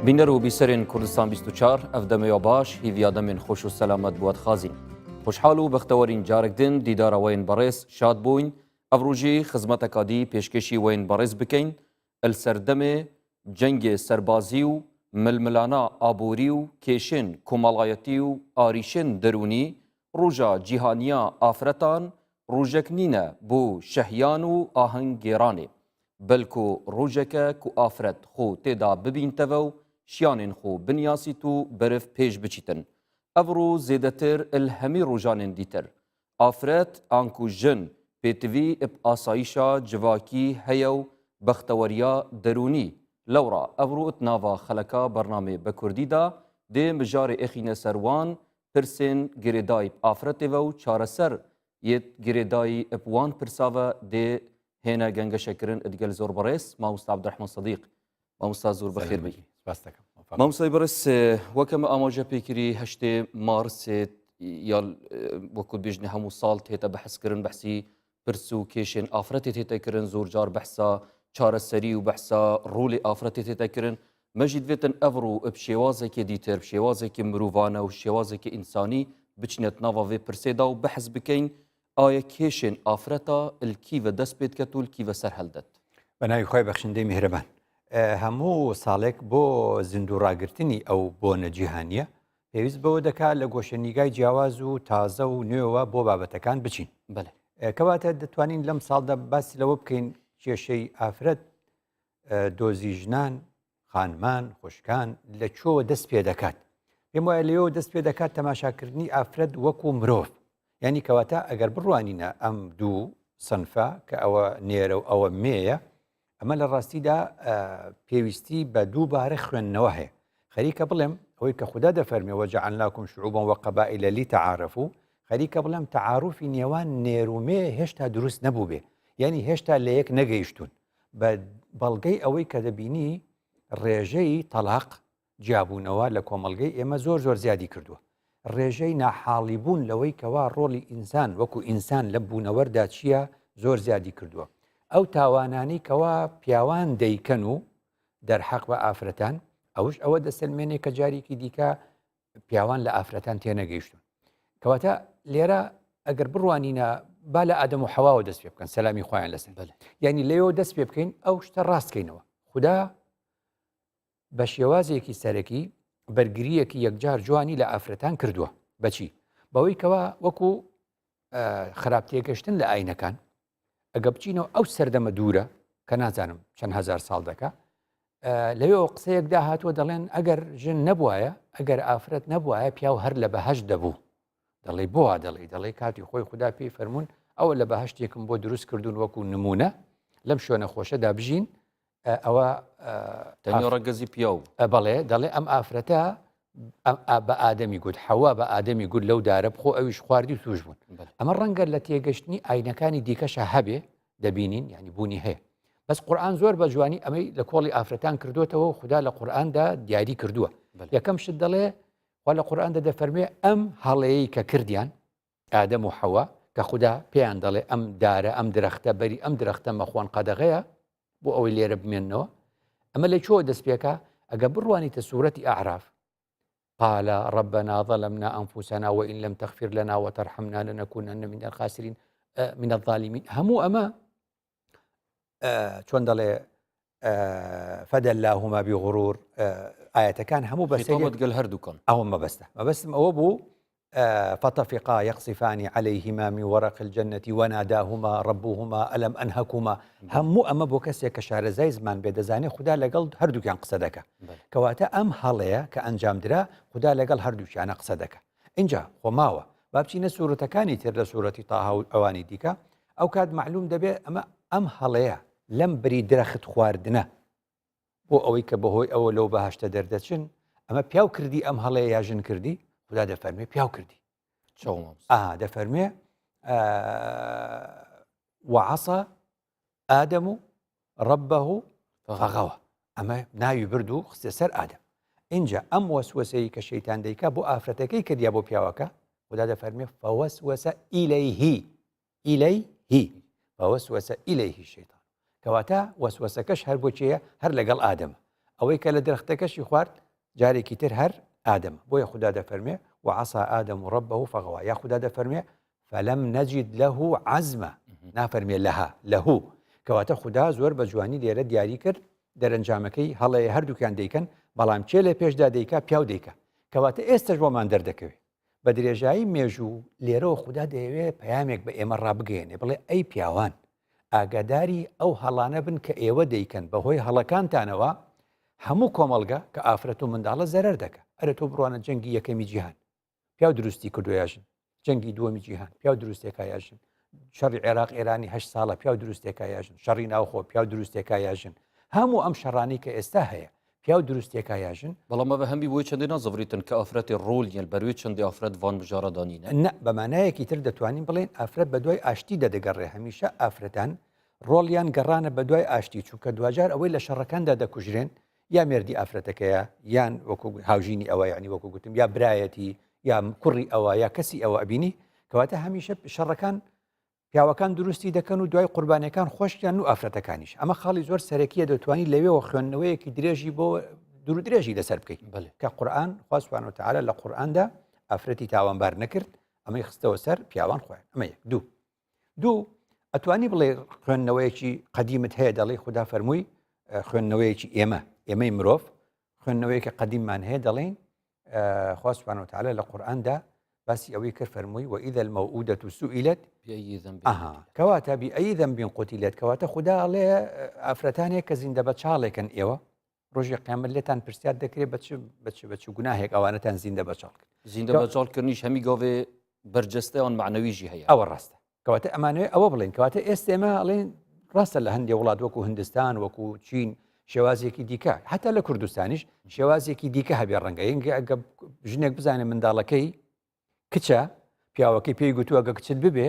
بینەر و بیسەرên کوردستان 24 ev demeya baş hîviya demên xweş û selamet bu xazîn. Xweşhal û bextewerîn carek din dîdara weyên berêz şad bûyn, ev rojî xizmeteka dî pêşkêşî weyên berêz bikin, li ser demê cengê serbazî û milmilana aborî û kêşin komalayetî û arîşên derûnî, roja cîhaniya afretan rojek nîne bû şehyan û ahengêranê. Belku rojeke ku afret xwe têda bibînteve û şiyanên xwe binyasît û berif pêş biçîtin. Ev rû zêdetir il hemî rojanên dîtir. Afret an ku jin pêtivî ib asayîşa civakî heye û bexteweriya derûnî. Lewra ev rû it nava xeleka bernamê bi Kurdî da dê mijarê exîne ser wan pirsên girêdayî afretê ve û çareser yê girêdayî ib wan pirsa ve dê هێنە گەنگەشەکردن ئەدگەل زۆر بەڕێز مامۆستا عەبدوڕەحمان سەدیق مامۆستا زۆر بەخێر بی مامۆستای بەڕێز وەکەمە ئاماژە پێکردی هەشتێ مارسێ یا وەکو بێژنی هەموو ساڵ تێتە بەحسکردن بەحسی پرس و کێشێن ئافرەتێ تێتەکردن زۆر جار بەحسا چارەسەری و بەحسا ڕوڵی ئافرەتێ تێتەکردن مەژی دوێتن ئەڤڕ و ئەب شێوازێکی دیتر شێوازێکی مرۆڤانە و شێوازێکی ئینسانی بچنێت ناڤە vê pirsêda و بەحث بکەین ئایا کێشێن ئافرەتە الکیڤە دەست پێت کەت و الکیڤە سەر هەلدەت بە ناوی خۆی بەخشندەی میهرەبان هەموو ساڵێک بۆ زیندوو ڕاگررتنی ئەو بۆنە جیهانیە پێویست بەوە دەکات لە گۆشەنیگای جیاواز و تازە و نوێوە بۆ بابەتەکان بچین کەواتە دەتوانین لەم ساڵدا باسی لەوە بکەین کێشەی ئافرەت دۆزی ژنان خانمان خوشکان لە چۆوە دەست پێ دەکات پێم وایە لەوە دەست پێ دەکات تەماشاکردنی ئافرەت وەکو مرۆڤ یعنی کەواتە ئەگەر بڕوانینە ئەم دوو سنفە کە ئەوە نێرە و ئەوە مێیە ئەمە لە ڕاستیدا پێویستی بە دووبارە خوێندنەوە هەیە خەریکە بڵێم ئەوەی کە خوددا دەفەرمێ وەجعلناکم شعوبا وقبائل لیتعارفوا خەریکە بڵێم تعارفی نێوان نێر و مێ هێشتا دروست نەبوو بێ یعنی هێشتا لە یەک نەگەیشتون بە بەڵگەی ئەوەی کە دەبینی ڕێژەی تەلاق جیابوونەوە لە کۆمەڵگەی ئێمە زۆر زۆر زیادی کردووە ڕێژەی ناحاڵی بوون لەوەی کەوا ڕۆڵی ئینسان وەکو ئینسان لە بوونەوەردا چییە زۆر زیادی کردووە ئەو تاوانانی کەوا پیاوان دەیکەن و دەرحەق بە ئافرەتان ئەوش ئەوە دەسەلمێنێ کە جارێکی دیکە پیاوان لە ئافرەتان تێنەگەیشتون کەواتە لێرە ئەگەر بڕوانینە با لە ئادەم و حەواوە دەست پێ بکەن سەلامی خۆیان لەسەر یعنی لێەوە دەست پێ بکەین ئەو شتە ڕاستکەینەوە خوددا بە شێوازێکی سەرەکی بەرگریەکی یەکجار جوانی لە ئافرەتان کردووە بەچی بەوەی کەوا وەکو خراپتێگەشتن لە ئاینەکان ئەگە بچینەوە ئەو سەردەمە دوورە کە نازانم چەند هزار ساڵ دەکا لەوێەوە قسەیەکدا هاتووە دەڵێن ئەگەر ژن نەبوایە ئەگەر ئافرەت نەبوایە پیاو هەر لە بەهەشت دەبوو دەڵێ بۆ دەڵێ کاتی خۆی خوددا پێی فەرمونون ئەوە لە بەهەشتێکم بۆ دروست کردوون وەکو نمونە لەم شوێنە خۆشەدا بژین ئەوە ڕەگەزی پیاو بەڵێ دەڵێ ئەم ئافرەتە بە ئادەمی گوت حەوا بە ئادەمی گوت لەو دارە بخۆ ئەویش خواردی و توش بوون ئەمە ڕەنگە لە تێگەشتنی ئاینەکانی دیکەشە هەبێ دەبینین یعنی بوونی هەیە بەس قورئان زۆر بە جوانی ئەمەی لە کۆڵی ئافرەتان کردوێتەوە خوددا لە قورئاندا دیاری کردووە یەکەم شت دەڵێ وا لە قورئاندا دەفەرمێ ئەم هەڵەیەی کە کردیان ئادەم و حەوا کە خوددا پێیان دەڵێ ئەم دارە ئەم درەختە بەری ئەم درەختە مەخۆن قەدەغەیە بۆ ئەوەی لێرە بمێننەوە ئەمە لە چۆ دەست پێکە ئەگە بڕوانیتە سوورەتی ئەعراف قال ربنا ظلمنا أنفسنا وإن لم تغفر لنا وترحمنا لنكونن من الخاسرين من الظالمين همو أما چۆن دەڵێ فدلاهما بغرور ئاەتەکان هەموو بەسەگەل هەردووکەن ئەوە مەبەستم ئەوە بوو فطفقا يقصفان عليهما من ورق الجنة وناداهما ربهما ألم أنهكما همو أما بۆ کەسێک کە شارەزای زمان بێ دەزانێت خوددا لەگەڵ هەردووکیان قسە دەکە کەواتە ئەم هەڵەیە کە ئەنجام درا خوددا لەگەڵ هەردووکیانە قسە دەکە اینجا خۆماوە با بچینە سوورەتەکانی تر لە سوورەتی تاها و ئەوانی دیکە ئەو کات معلوم دەبێت ئەم هەڵەیە لەم بری درەخت خواردنە بۆ ئەوەی کە بەهۆی ئەوە لەو بەهەشتە دەردەچن ئەمە پیاو کردی ئەم هەڵەیە یا ژن کردی خوددا دەفەرمێ پیاو کردی دەفەرمێ وعەسە ئادەم ربه فغەوە ئەمە ناوی برد و خستە سەر ئادەم اینجا ئەم وەسوەسەی کە شەیتان دەیکا بۆ ئافرەتەکەی کردیا بۆ پیاوەکە خوددا دەفەرمێ فەوەسوەسە ئیلەیهی فەوەسوەسە ئیلەیهی شەیطان کەواتە وەسوەسەکەش هەر بۆ چیە هەر لەگەڵ ئادەمە ئەوەی کە لە درەختەکەشی خوارد جارێکی تر هەر ئادەمە بۆیە خوددا دەفەرمێ وعسى آدم ربه فغوى یا خوددا دەفەرمێ فلم نجد له عزمە نافەرمێ لەها لەهوو کەواتە خوددا زۆر بە جوانی لێرە دیاری کرد دەرەنجامەکەی هەڵەیە هەردووکیان دەیکەن بەڵام چێ لە پێشدا دەیکا پیاو دەیکا کەواتە ئێستش بۆمان دەردەکەوێت بە درێژایی مێژوو لێرەوە خوددا دەیەوێت پەیامێک بە ئێمە ڕابگەێنێ بڵێ ئەی پیاوان ئاگاداری ئەو هەڵانە بن کە ئێوە دەیکەن بەهۆی هەڵەکانتانەوە هەموو کۆمەڵگە کە ئافرەت و منداڵە زەرەر دەکە ئەرە تۆ بڕوانە جەنگی یەکەمی جیهان پیاو دروستی کردویاژن جەنگی دووەمی جیهان پیاو دروستێکایاژن شەڕی عێراق ئێرانی 8 ساڵە پیاو دروستێکایاژن شەڕی ناوخۆ پیاو دروستێکایاژن هەموو ئەم شەڕانەی کە ئێستا هەیە پیاو دروستێکایاژن بەڵام بە هەمی بۆی چەندێ نازەڤریتن کە ئافرەتی ڕۆل یان بەروێ چەندی ئافرەت وان بژارەدانینە نە بەمانایەکی تر دەتوانین بڵێن ئافرەت بە دوای ئاشتی دەدەگەڕێ هەمیشە ئافرەتان ڕۆڵیان گەڕانە بە دوای ئاشتی چونکە دوجار ئەوەی لە شەڕەکاندا دەکوژرێن یا مێردی ئافرەتەکەیە یان وەکو هاوژینی ئەوە یعنی وەکو گوتم یا برایەتی یا کوڕی ئەوە یا کەسی ئەوە ئەبینی کەواتە هەمیشە شەڕەکان پیاوەکان دروستی دەکەن و دوای قوربانەکان خۆشیان و ئافرەتەکانیش ئەمە خاڵی زۆر سەرەکیە دەتوانی لەوێەوە خوێندنەوەیەکی درێژی بۆ دوور درێژی لەسەر بکەیت کە قورئان خوا سوبحانەوە وتعالە لە قورئاندا ئافرەتی تاوانبار نەکرد ئەمەی خستەوە سەر پیاوان خۆیان ئەمە یەک دوو ئەتوانی بڵێ خوێندنەوەیەکی قەدیمت هەیە دەڵێ خوددا فەرمووی خوێندنەوەیەکی ئێمەی مرۆڤ خوێندنەوەیەکە قەدیممان هەیە دەڵێن خوا سوبحانەوە وتعالە لە قورئاندا باسی ئەوەی کرد فەرمووی وإذا الموءودة سئلت بأي ذنب کەواتە بأي ذنب قتلت کەواتە خوددا ئەڵێ ئافرەتانێک کە زیندە بە چاڵێکن ئێوە ڕۆژی قیامەت لێتان پرسیار دەکرێت بەچ گوناهێک ئەوانەتان زیندە بەچاڵ کرد زیندە بەچاڵکردنیش هەمی گاوێ بەرجەستەیان معنەویژی هەیە ئەوە ڕاستە کەواتە ئەمانوێ ئەوە بڵێن کەواتە ئێستا ئێمە ئەڵێن ڕاستە لە هەندێک وڵات وەکو هندستان وەکو چین شێوازێکی دیکە حتا لە کوردستانیش شێوازێکی دیکە هەبێ ڕەنگە ئەگە ژنێک بزانێ منداڵەکەی کچە پیاوەکەی پێی گوتووە گە کچت ببێ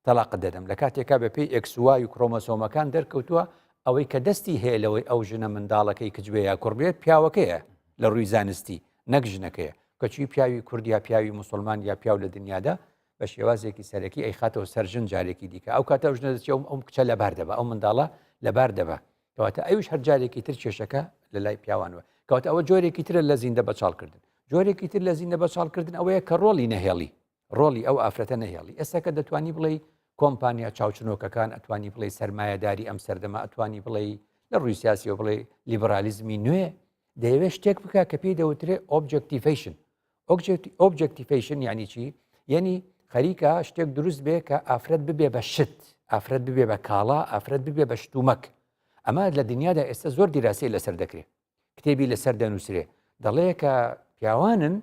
تەلاقت دەدەم لە کاتێکا بە پێی ئێکسوای و کرۆمۆسۆمەکان دەرکەوتووە ئەوەی کە دەستی هەیە لەوەی ئەو ژنە منداڵەکەی کچبێ یا کوڕبێت پیاوەکەیە لە ڕووی زانستی نەک ژنەکەیە کەچی پیاوی کورد یا پیاوی موسڵمان یا پیاو لە دنیادا بە شێوازێکی سەرەکی ئەی خاتەوە سەر ژن جارێکی دیکە ئەو کاتە ژنە دەچێ ئەم کچە لەبار دەبە ئەو منداڵە لەبار دەبە کەواتە ئەویش هەر جارێکی تر کێشەکە لە لای پیاوانەوە کەواتە ئەوە جۆرێکی ترە لە زیندە بەچاڵکردن جۆرێکی تر لە زیندە بەچاڵکردن ئەوەیە کە ڕۆڵی نەهێڵی ڕۆڵی ئەو ئافرەتە نەهێڵی ئێستا کە دەتوانی بڵێ کۆمپانیا چاوچنۆکەکان ئەتوانی بڵێ سەرمایەداری ئەم سەردەما ئەتوانی بڵێ لە ڕووی سیاسیەوە بڵێ لیبرالیزمی نوێ دەیەوێت شتێک بکە کە پێی دەوترێت ئۆبجکتیفیشن یعنی چی یعنی خەریکە شتێک دروست بێ کە ئافرەت ببێ بە شت ئافرەت ببێ بە کاڵا ئافرەت ببێ بە شتومەک ئەمە لە دنیادا ئێستا زۆر دیراسی لەسەر دەکرێت کتێبی لەسەر دەنووسرێ دەڵێ کە پیاوانن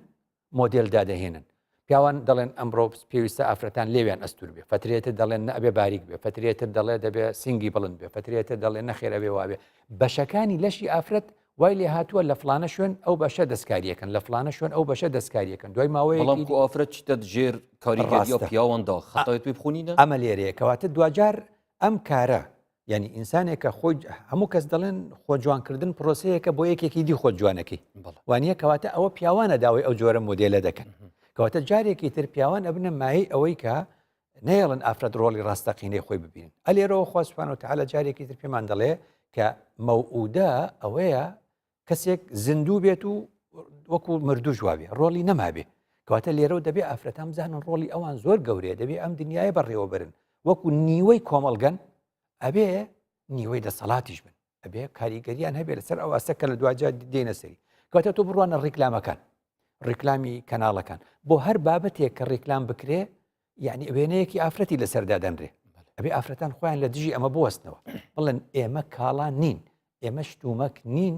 مۆدل دادەهێنن پیاوان دەڵێن ئەمڕۆ پێویستە ئافرەتان لێویان ئەستور بێ فترێتە دەڵێن نەبێ باریک بێ فترێتر دەڵێ دەبێ سنگی بڵند بێ فترێتە دەڵێن نەخێرە بێ وابێ بەشەکانی لەشی ئافرەت وای لێ هاتووە لە فلانە شوێن ئەو بەشە دەستکاریەکەن لە فلانە شوێن ئەو بەشە دەستکاریەکەن دوای ماوەیەکی ئافرەت چتە ژێر کاریگەری پیاواندا خەتایەت پێ بخونینە ئەمە لێرەیە کەواتە دوجار ئەم کارە یعنی ئینسانێکە خۆی هەموو کەس دەڵێن خۆ جوانکردن پرۆسەیەکە بۆ یەکێکی دی خۆ جوانەکەی وانە کەواتە ئەوە پیاوانە داوای ئەو جۆرە مۆدێلە دەکەن کەواتە جارێکی تر پیاوان ئەبنە مای ئەوەی کە نێڵن ئافرەت ڕۆڵی ڕاستەقینەی خۆی ببینن ئەلێرەوە خوا سوبحانەوە وتعالە جارێکی تر پێمان دەڵێ کە مەوعودە ئەوەیە کەسێک زیندوو بێت و وەکو مردوو جوابێ ڕۆڵی نەمابێ کەواتە لێرەوە دەبێ ئافرەتان بزانن ڕۆڵی ئەوان زۆر گەورەیە دەبێ ئەم دنیای بەڕێوە برن وەکو نیوەی کۆمەڵگەن ئەبێ نیوەی دەسەڵاتیش بن ئەبێ کاریگەریان هەبێ لەسەر ئەو ئەسەکە لە دوجار دێنە سەری کەواتە تۆ بڕوانە ڕیکلامەکان ڕیکلامی کەناڵەکان بۆ هەر بابەتێک کە ڕیکلام بکرێ یعنی ئەوێنەیەکی ئافرەتی لەسەردا دەنرێ ئەبێ ئافرەتان خۆیان لە دژی ئەمە بوەستنەوە بڵێن ئێمە کاڵان نین ئێمە شتومەک نین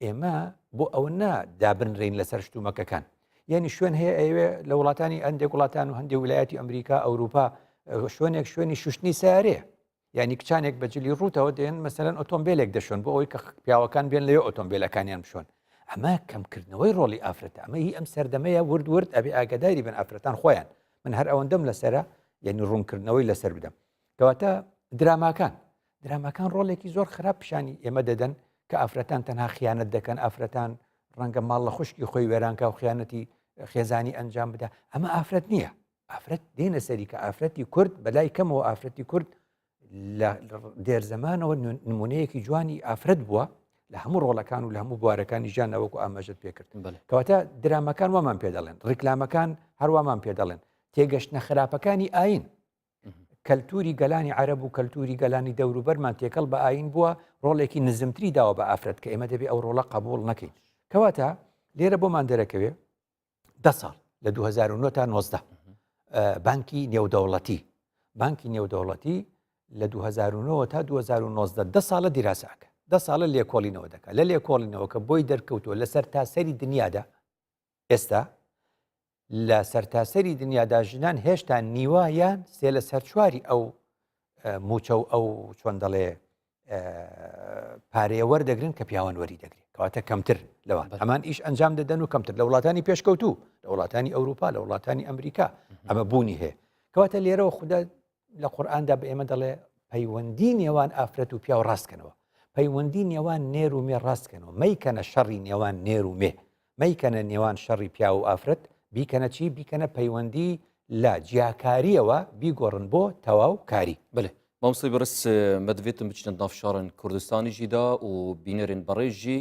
ئێمە بۆ ئەوە دابنرین لەسەر شتومەکەکان یعنی شوێن هەیە ئەوێ لە وڵاتانی هەندێک وڵاتان و هەندێک ویلایەتی ئەمریکا ئەوروپا شوێنێک شوێنی شوشتنی سارەیە یعنی کچانێک بەجلی ڕوتەوە دێن مەسەرەن ئۆتۆمبیلێک دەشۆن بۆ ئەوەی کە پیاوەکان بێن لەوێ ئۆتۆمبیلەکانیان بشۆن ئەمە کەمکردنەوەی ڕۆڵی ئافرەتە ئەمە هی ئەم سەردەمەیە ورد ئەبێ ئاگاداری بن ئافرەتان خۆیان من هەر ئەوەندەم لەسرە یعنی ڕوونکردنەوەی لەسەر بدەم کەواتە دراماکان ڕۆڵێکی زۆر خراپ پیشانی ئێمە دەدەن کە ئافرەتان تەنها خیانەت دەکەن ئافرەتان ڕەنگە ماڵ لە خوشکی خۆی وێرانکە و خیانەتی خێزانی ئەنجام بدە ئەمە ئافرەت نییە ئافرەت دێنە سەری کە ئافرەتی کورد بەلای کەمەوە ئافرەتی کورد لە دێر زەمانەوە نمونەیەکی جوانی ئافرەت بووە لە هەموو ڕۆڵەکان و لە هەموو بوارەکانی ژیان ئەوەکو ئاماژت پێکرد بله کەواتە درامەکان وامان پێ دەڵێن ڕیکلامەکان هەرووامان پێ دەڵێن تێگەشتنە خراپەکانی ئاین کەلتوری گەلانی عەرەب و کەلتوری گەلانی دەوروبەرمان تێکەڵ بە ئاین بووە ڕۆڵێکی نزمتری داوە بە ئافرەت کە ئێمە دەبێ ئەو ڕۆڵە قبول نەکەین کەواتە لێرە بۆمان دەرەکەوێ 10 ساڵ لە 2009 تا 19 بانکی نێودەوڵەتی لە 2009 تا 2019 10 ساڵە دیراساکە 10 ساڵە لێکۆڵینەوە دەکات لە لێکۆڵینەوە کە بۆی دەرکەوتووە لە سەرتاسەری دنیادا ئێستا لە سەرتاسەری دنیادا ژنان هێشتا نیوایان سێ لە سەر چواری ئەو موچە و ئەو چۆن دەڵێ پارەیە وەردەگرن کە پیاوان وەری دەگرێت کەواتە کەمتر لەوان ئەمان ئیش ئەنجام دەدەن و کەمتر لە وڵاتانی پێشکەوتوو لە وڵاتانی ئەوروپا لە وڵاتانی ئەمریکا ئەمە بوونی هەیە کەواتە لێرەوە خوددا لە قورئاندا بە ئێمە دەڵێ پەیوەندی نێوان ئافرەت و پیا و ڕاستکەنەوە پەیوەندی نێوان نێر و مێ ڕاستکەنەوە مەیکەنە شەڕی نێوان نێر و مێ مەیکەنە نێوان شەڕی پیا و ئافرەت بیکەنە چی بیکەنە پەیوەندی لە جیاکاریەوە بیگۆڕن بۆ تەواو کاری بله مامۆستای بەڕێز مەدەوێتم بچنە ناو شارن کوردستانی ژیدا و بینەرێن بەڕێز ژی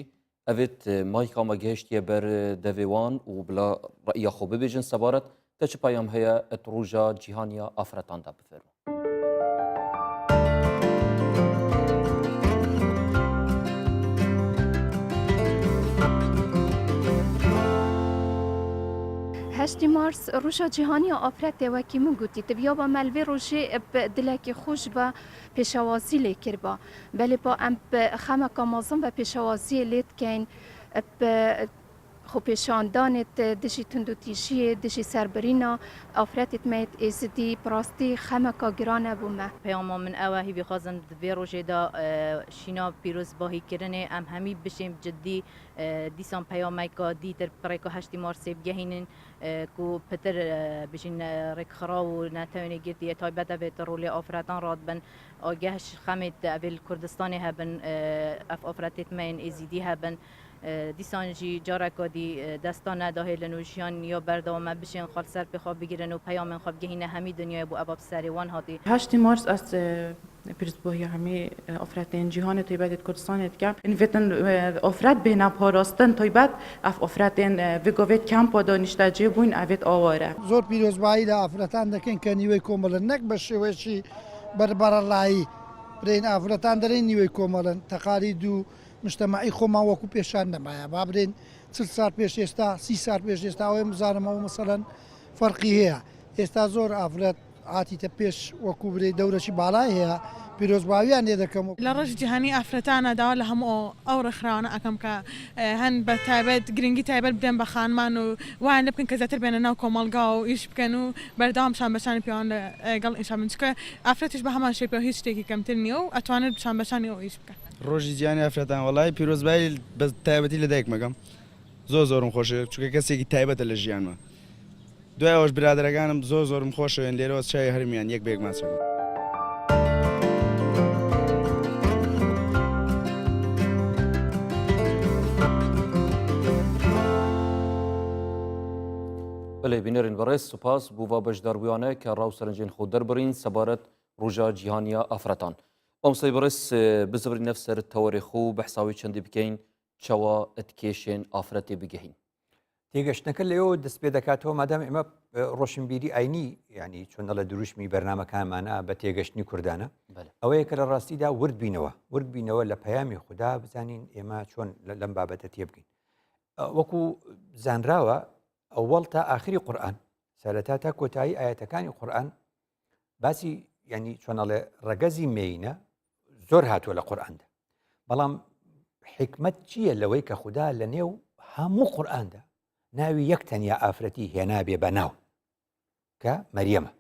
ئەوێت مایکا مەگەهشتیە بەر دەڤێوان و بلا ڕەئیا خۆ ببێژن سەبارەت تە چ پایام هەیە ئەت ڕۆژە جیهانیا ئافرەتاندا بفەرمو هشتی مارس روشا جیهانی آفرت وکی من گوتی تبیا با ملوی روشی دلکی خوش با پیشوازی لیکر با بله با ام خمکا مازم و پیشوازی لیت کن خو پیشاندانت دشی تندوتیشی دشی سربرینا آفرتت میت ازدی پراستی خمکا گرانه بومه پیام من اوهی بخوازم دوی روژه دا شینا پیروز باهی کرنه ام همی بشیم جدی دیسان پیامه که دیتر پریکا هشتی مارسی بگهینن کو پتر بشین رک خراو نتوانی گیرتی تایبت به رولی آفرتان راد بن آگهش خمت اول کردستانی هبن اف آفرتت مین ازیدی هبن دیسان جی جارکا دی دستان نداهی لنوشیان یا بردوامه بشین خال سر بخواب بگیرن و پیام خواب گهینه همی دنیای بو اباب سریوان هاتی 8 مارس از پیروزباهی همه افراد جهان تایبت کردستان که این وطن افراد بین پاراستن تایبت اف افراد وگوت کمپ دانشته جی بوین اوت آواره زۆر پیرۆزبایی لە ئافرەتان دەکەن کە نیوەی کۆمەڵن نەک بە شێوەیەکی بەربەرەڵایی برین ئافرەتان دەرێن نیوەی کۆمەڵن تەقالید و مجتمعی خۆمان وەکو پێشان نەمایە با برین 40 سال پێش ئێستا 30 سال پێش ئێستا ئەوەی بزانمەوە مەسەڵەن فەرقی هەیە ئێستا زۆر ئافرەت هاتیتە پێش وەکو برێ دەورەشی باڵای هەیە پیرۆزباویان لێ دەکەم لە ڕۆژ جیهانی ئافرەتانە داوا لە هەموو ئەو ڕێکخراوانە ئەەکەم کە هەن بە تایبەت گرنگی تایبەت بدەن بە خانمان و وایان لێ بکەن کە زیاتر بێنە ناو کۆمەڵگا و ئیش بکەن و بەردەوام شان بەشانی پیاوان لەگەڵ ئیشان چکە ئافرەتیش بە هەمان شێپەوە هیچ شتێکی کەمتر نییە و ئەتوانێت شان بەشانی ئەو ئیش بکەن ڕۆژی جیهانی ئافرەتان وەڵای پیرۆزبایی بە تایبەتی لە دایک مەگەم زۆرم خۆشە چونکە کەسێکی تایبەتە لە ژیانمە دوای ئەوەش برادەرەکانم زۆرم خۆشەوێن لێرەوە چای هەرمیان یەک بێک ماچەکەم بله بینەرین بەڕێز سوپاس بووە بەشداربوویانە کە ڕاو سەرنجین خۆ دەربڕین سەبارەت ڕۆژە جیهانیا ئافرەتان ئەمسەی بەڕێز بزبری نەفسەر تەوەریخ و بەحساوی چەندی بکەین چەوە ئەتکێشێن ئافرەتێ بگەهین تێگەشتنەکە لەوە دەست پێ دەکاتەوە مادام ئێمە ڕۆشنبیری ئاینی ینی چۆنە لە دروشمی بەرنمەکانمانە بە تێگەشتنی کوردانە ئەوەیە کە لە ڕاستیدا ورد بینەوە لە پەیامی خوددا بزانین ئێمە چۆن لەم بابەتە تێ بگەین وەکو زانراوە ئەوەڵ تا ئاخری قورئان سەرەتا تا کۆتایی ئاەتەکانی قورئان باسی ینی چۆنەڵێ ڕەگەزی مێینە زۆر هاتووە لە قورئاندا بەڵام حکمت چییە لەوەی کە خوددا لە نێو هەموو قورئاندا ناوی یەک تەنیا ئافرەتی هێنابێ بە ناو کە مەریەمە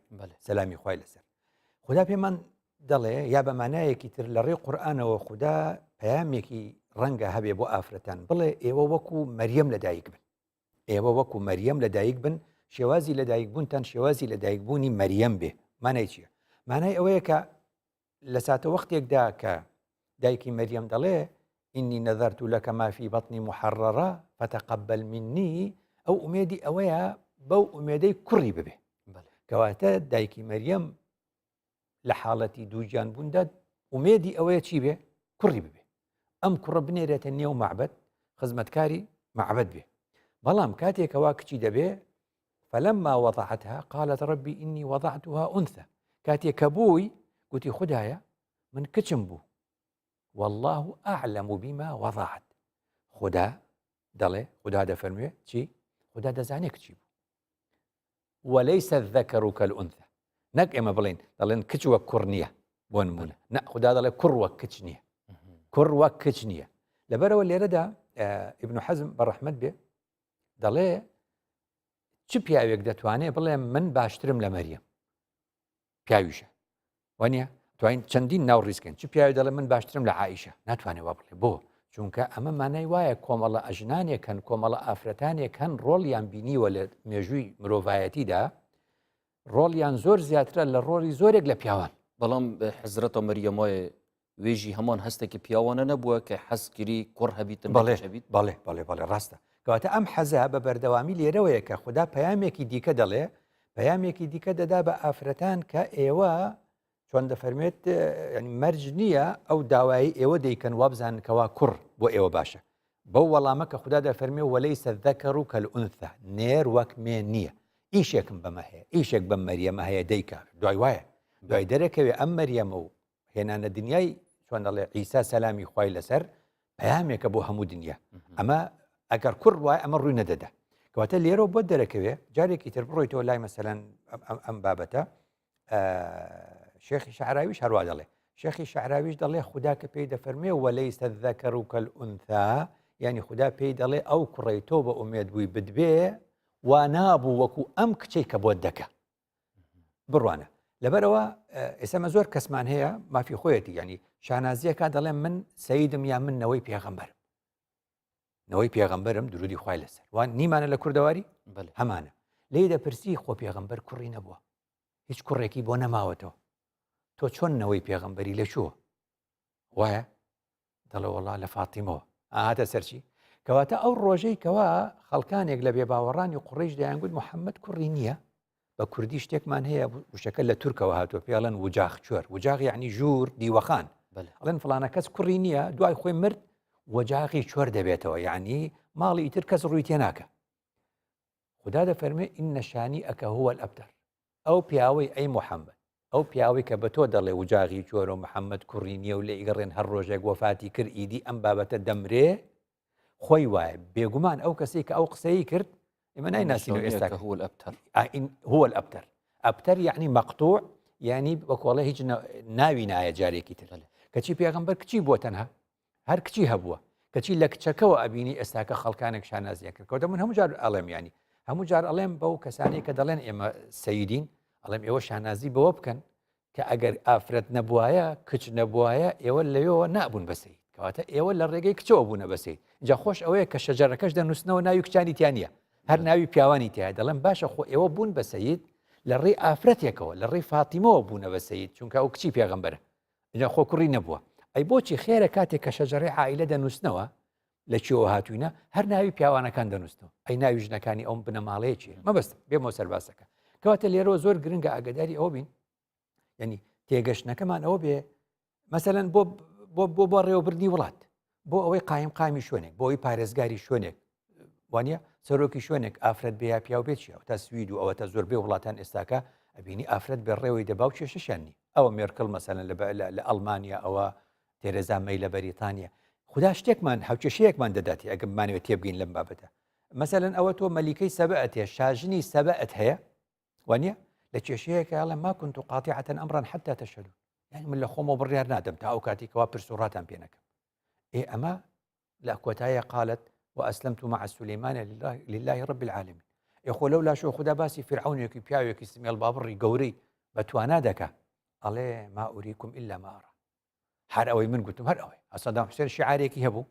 سەلامی خوای لەسەر خوددا پێمان دەڵێ یا بەمانایەکی تر لە ڕێ قورئانەوە خوددا پەیامێکی ڕەنگە هەبێ بۆ ئافرەتان بڵێ ئێوە وەکو مەریەم لەدایک بن ئێوە وەکو مەریەم لەدایک بن شێوازی لەدایک بوونتان شێوازی لەدایک بوونی مەریەم بێ مانای چییە مانای ئەوەیە کە لە ساتە وەختێکدا کە دایکی مەریەم دەڵێ ئینی نەذەرت لەکە ما فی بەطنی محەڕەرە فتەقەبەل منی ئەو ئومێدی ئەوەیە بەو ئومێدەی کوڕی ببێ کەواتە دایکی مەریەم لە حاڵەتی دووجان بووندا ئومێدی ئەوەیە چی بێ کوڕی ببێ ئەم کوڕە بنێرێتە نێو معبەد خزمەتکاری معبەد بێ بەڵام کاتێکەوە کچی دەبێ فلما وضعتها قالت ربي إني وضعتها أنثى كاتي كبوي قلت خدايا من كتشم بو والله أعلم بما وضعت خدا دلي خدا دا فرمي تشي خدا دا زاني كتشي وليس الذكر كالأنثى نك إما بلين دلين كتشوا كورنية بون مونا نا خدا دلي كروا كتشنية كروا كتشنية لبرا اللي ردا ابن حزم بالرحمة بي دلي چ پیاوێک دەتوانێت بڵێ من باشترم لە مەریەم پیاویشە وانە توانین چەندین ناو ڕیسکن چ پیاوی دەڵێ من باشترم لە عایشە ناتوانێت وا بڵێ بۆ چونکە ئەمە مانای وایە کۆمەڵە ئەژنانێکن کۆمەڵە ئافرەتانێکن ڕۆڵیان بینیوە لە مێژووی مرۆڤایەتیدا ڕۆڵیان زۆر زیاترە لە ڕۆڵی زۆرێک لە پیاوان بەڵام حەزرەتە مەریەمایە وێژی هەمان هەستێکی پیاوانە نەبووە کە حەزگیری کوڕ هەبیتن بەڵێ ڕاستە کەواتە ئەم حەزە بە بەردەوامی لێرەوەیە کە خوددا پەیامێکی دیکە دەڵێ پەیامێکی دیکە دەدا بە ئافرەتان کە ئێوە چۆن دەفەرمێت ینی مەرج نییە ئەو داوایی ئێوە دەیکەن وابزانن کەوا کوڕ بۆ ئێوە باشە بەو وەڵامە کە خوددا دەفەرمێ وەلەیسە الذەکەر کەلئونثە نێر وەک مێ نییە ئیشێکم بەمە هەیە ئیشێک بەم مەریەمە هەیە دەیکا دوای وایە دوای دەرەکەوێ ئەم مەریەمە و هێنانە دنیای چۆن دەڵێ عیسا سەلامی خوای لەسەر پەیامێکە بۆ هەموو دنیا ئەمە ئەگەر کوڕ وایە ئەمە ڕووی نەدەدا کەواتە لێرە بۆ دەرەکەوێ جارێکی تر بڕۆیتەوە لای مەسەلەن ئەم بابەتە شێخی شەعراویش هەروە دەڵێ شێخی شەعراویش دەڵێ خوددا کە پێی دەفەرمێ وەلەیسە الذەکەر کەلئونثا یعنی خوددا پێی دەڵێ ئەو کوڕەی تۆ بە ئومێد بووی بدبێ وا نابوو وەکو ئەم کچەی کە بۆت دەکە بڕوانە لەبەرەوە ئێسەمە زۆر کەسمان هەیە مافی خۆیەتی ینی شانازیەکە دەڵێن من سەیدم یا من نەوەی پێغەمبەرم نەوەی پێغەمبەرم درودی خوای لەسەر وان نیمانە لە کوردەواری هەمانە لێی دەپرسی خۆ پێغەمبەر کوڕی نەبووە هیچ کوڕێکی بۆ نەماوەتەوە تۆ چۆن نەوەی پێغەمبەری لە چووە وایە دەڵێ وەڵا لە فاتیمەوە هاتە سەرچی کەواتە ئەو ڕۆژەی کەوا خەڵکانێک لە بێباوەڕانی قوڕیش دەیانگوت محەممەد کوڕی نییە بە کوردی شتێکمان هەیە وشەکە لە تورکەوە هاتووە پێڵەن وجاغ چۆر وجاغ یعنی ژوور دیوەخان ئەڵێن فڵانە کەس کوڕی نییە دوای خۆی مرد وەجاغی چۆر دەبێتەوە یعنی ماڵی ئیتر کەس ڕووی تێ ناکە خوددا دەفەرمێ ئینە شانیئەکە هووە الئەبتەر ئەو پیاوەی ئەی محەممەد ئەو پیاوەی کە بە تۆ دەڵێ وجاغی چۆر و محەممەد کوڕی نییە و لە ئیگەڕێن هەر ڕۆژێک وەفاتی کرد ئیدی ئەم بابەتە دەمرێ خۆی وایە بێگومان ئەو کەسی کە ئەو قسەی کرد ئێمە نایناسینەوە ئێستا هو الأبتر هو الأبتر ئەبتەر یعنی مەقتوع یعنی بەکۆڵە هیچ ناوی نایە جارێکی تر کەچی پێغەمبەر کچی بووە تەنها هەر کچی هەبووە کەچی لە کچەکەەوە ئەبینی ئێستاکە خەڵکانێک شانازیە کرد کەوتە من هەموو جار ئەڵێم ینی هەموو جار ئەڵێم بەو کەسانی کە دەڵێن ئێمە سەیدین ئەڵێم ئێوە شانازی بەوە بکەن کە ئەگەر ئافرەت نەبوایە کچ نەبوایە ئێوە لەوێەوە نابوون بەسەید کەواتە ئێوە لە ڕێگەی کچەوە بوونە بەسەید اینجا خۆش ئەوەیە کە شەجەرەکەش دەنووسنەوە ناوی کچانی تیانە هەر ناوی پیاوانی تیا دەڵێن باشە خۆ ئێوە بوون بەسەید لە ڕێی ئافرەتێکەوە لە ڕێی فاتیمەوە بوونە بەسەید چونکە ئەو کچی پێغەمبەرە اینجا خۆ کوڕی نەبووە ئەی بۆچی خێرە کاتێک کە شەجەرەی عائیلە دەنووسنەوە لە چیەوە هاتووینە هەر ناوی پیاوانەکان دەنووسنەوە ئەی ناوی ژنەکانی ئەوم بنەماڵەیەکی مەبەست بێمەوە سەرباسەکە کەواتە لێرەوە زۆر گرنگە ئاگداری ئەوە بین یعنی تێگەشتنەکەمان ئەوە بێ مەسەلەن بۆ ڕێوەبردنی وڵات بۆ ئەوەی قایم شوێنێک بۆ ئەوەی پارێزگاری شوێنێک وانە سەرۆکی شوێنێک ئافرەت بێ یا پیاو بێت چیە تا سوید و ئەوەتە زۆربەی وڵاتان ئێستاکە ئەبینی ئافرەت بێ ڕێوەی دەبا و کێشەشانی ئەوە مێرکڵ مەسەلەن لە ئەڵمانیا ئەوە تێرەزا مەی لە بەریتانیا خدا شتێکمان هاوکێشەیەکمان دەداتی ئەگەر بمانەوێت تێبگەین لەم بابەتە مەسەلەن ئەوە تۆ مەلیکەی سەبەتێ شاژنی سەبەت هەیە وانە لە کێشەیەکە ئەڵێ ما كنت قاطعة أمرا حتى تشهدون يعني من لە خۆمەوە بڕیار نادەم تا ئەو کاتێکەوە پرسوڕاتان پێ نەکەم ئەمە لە کۆتایە قالت وأسلمت مع سليمان لله رب العالمين يقول لولا شو خدا باسي فرعون يكي بياو يكي سمي البابري قوري بتوانا دكا عليه ما أريكم إلا ما أرى هر أوي من قلتم هر أوي صدام حسين شعاريكي هبو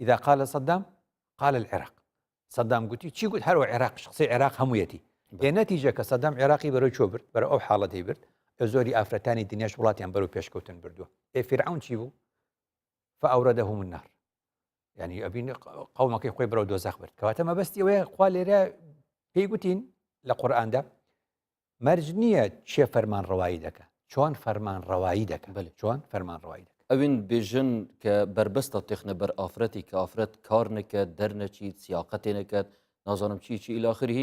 إذا قال صدام قال العراق صدام قلتي چی قلت هر عراق شخصي عراق همويتي نتيجة كصدام عراقي برو شو برد برو أو حالتي برد زوري أفرتاني دنياش ولاتيان برو بيشكوتن بردو فرعون چی بو فأوردهم النار يعني أبين قومك يخوي برو دوزخ برد كواتا ما بس يوه قوال ليرا بيقوتين لقرآن ده مرجنية چه فرمان روایی دکا چون فرمان روایی دکا بله چون فرمان روایی دکا ئەوین بێژن کە بربەستە تێخنە بەر ئافرەتی کە ئافرەت کار نەکات دەرنەچیت سیاقەتێ نەکات نازانم چی ئیلاخری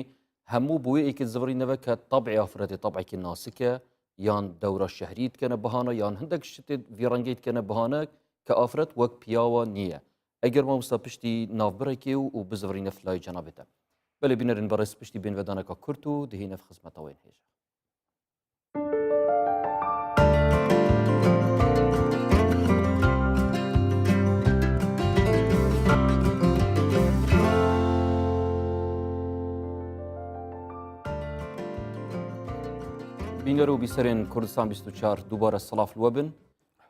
هەموو بۆیەکی زڤڕینەوە کە طبعی ئافرەتی طبعێکی ناسکە یان دەورە شەهریت کەنە بەهانە یان هەندێک شتێت ڤێڕەنگەیت کەنە بەهانە کە ئافرەت وەک پیاوە نییە ئەگەر مامۆستا پشتی ناوبڕێکی و بزڤڕینە فلای جەنابێتە بەلێ بینەرن بەڕێز پشتی بێنڤەدانەکە کورت و دهینە خزمەتەوەین هێژە بینەر و بیسەرێن کوردستان 24 دووبارە سەڵاف لوە بن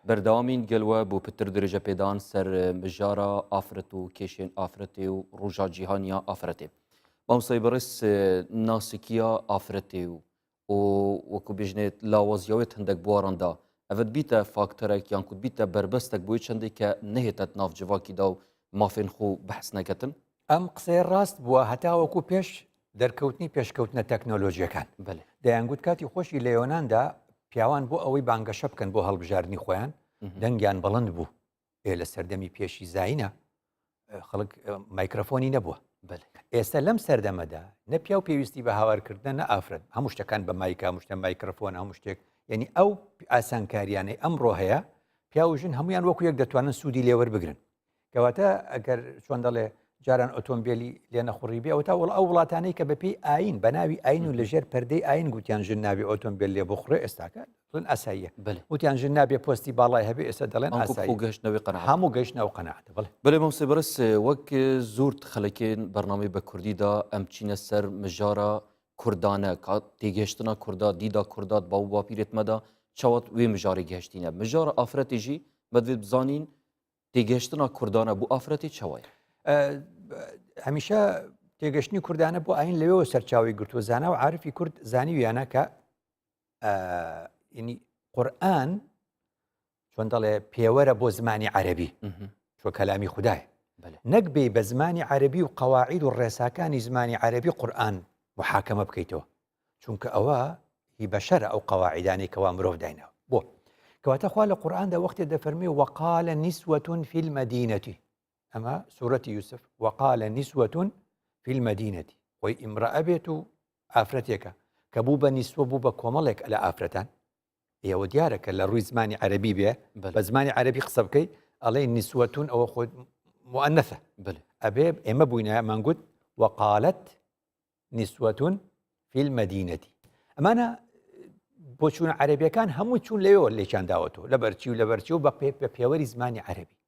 بەردەوامین گەلوە بۆ پتر درێژە پێدان سەر مژارە ئافرەت و کێشێن ئافرەتێ و ڕۆژا جیهانیا ئافرەتێ مامۆستای بەڕێز ناسکیە ئافرەتێ و وەکو بێژنێت لاوازیاوێت هەندێک بواراندا ئەڤەت بیتە فاکتەرێک یان کوت بیتە بربەستێک بۆی چەندێک کە نەهێتت ناوجڤاکیدا و مافێن خۆ بەحس نەکەتن ئەم قسەی ڕاست بووە هەتا وەکو پێش دەرکەوتنی پێشکەوتنە تەکنۆلۆژیەکان دەیانگوت کاتی خۆشی لە یۆناندا پیاوان بۆ ئەوەی بانگەشە بکەن بۆ هەڵبژاردننی خۆیان دەنگیان بەڵند بوو لە سەردەمی پێشی زاینە خەڵک مایکرۆفۆنی نەبووە ئێستا لەم سەردەمەدا نە پیا و پێویستی بە هاوارکردن نە ئافرەت هەموو شتەکان بە مایکا هەمووشتە مایکرۆفۆن هەموو شتێک یعنی ئەو ئاسانکاریانەی ئەمڕۆ هەیە پیا و ژن هەمویان وەکو یەک دەتوانن سوودی لێوەربگرن کەواتە ئەگەر چۆن دەڵێ جاران ئۆتۆمبیلی لێ نەخوڕی بێ ئەوتا ئەو وڵاتانەی کە بەپێی ئاین بە ناوی ئاین و لەژێر پەردەی ئاین گوتیان ژن نابێ ئۆتۆمبیل لێ بخڕێ ئێستاکە دڵن ئاساییە وتیان ژن نابێ پۆستی باڵای هەبێ ئێستا دەڵێن گەشتنەوەی قەنەعەت هەموو گەشتنەوە قەنەعەتە بەڵێ مامۆستا بەڕێز وەک زۆر خەڵکێن بەرنامەی بە کوردیدا ئەم چینە سەر مژارە کوردانە کات تێگەشتنا کوردا دیدا کوردات باو باپیرێتمەدا چاوات وێ مژارێ گەشتینە مژارە ئافرەتێژی بەدوێت بزانین تێگەشتنا کوردانە بۆ ئافرەتی چاوایە هەمیشە تێگەشتنی کوردانە بۆ ئاین لەوێەوە سەرچاوی گرتووە زانە و عارفی کورد زانیویانە کە ینی قورئان چۆن دەڵێ پێوەرە بۆ زمانی عەرەبی چۆ کەلامی خوددایە نەک بێ بە زمانی عەرەبی و قەواعید و ڕێساکانی زمانی عەرەبی قورئان محاکەمە بکەیتەوە چونکە ئەوە هی بەشەرە ئەو قەواعیدانەی کەوا مرۆڤ داینەوە بۆ کەواتە خوا لە قورئاندا وەختێ دەفەرمێ وەقالە نیسوەتون فی المەدینەتی ئەمە سوورەتی یوسف وەقالە نیسوەتون فی المەدینەتی خۆی ئیمرەئە بێت و ئافرەتێکە کە بوو بە نیسوە بوو بە کۆمەڵێک لە ئافرەتان ئێوە دیارەکە لە ڕووی زمانی عەرەبی بێ بە زمانی عەرەبی قسە بکەی ئەڵێ نیسوەتون ئەوە خۆ مؤنەثە ئەبێ ئێمە بووینە مانگوت وەقالەت نیسوەتون فی المەدینەتی ئەمانە بۆ چوون عەرەبیەکان هەموو چوون لەوێەوە لێکیان داوەتەوە لە بەرچی و لە بەرچی و بە پێوەری زمانی عەرەبی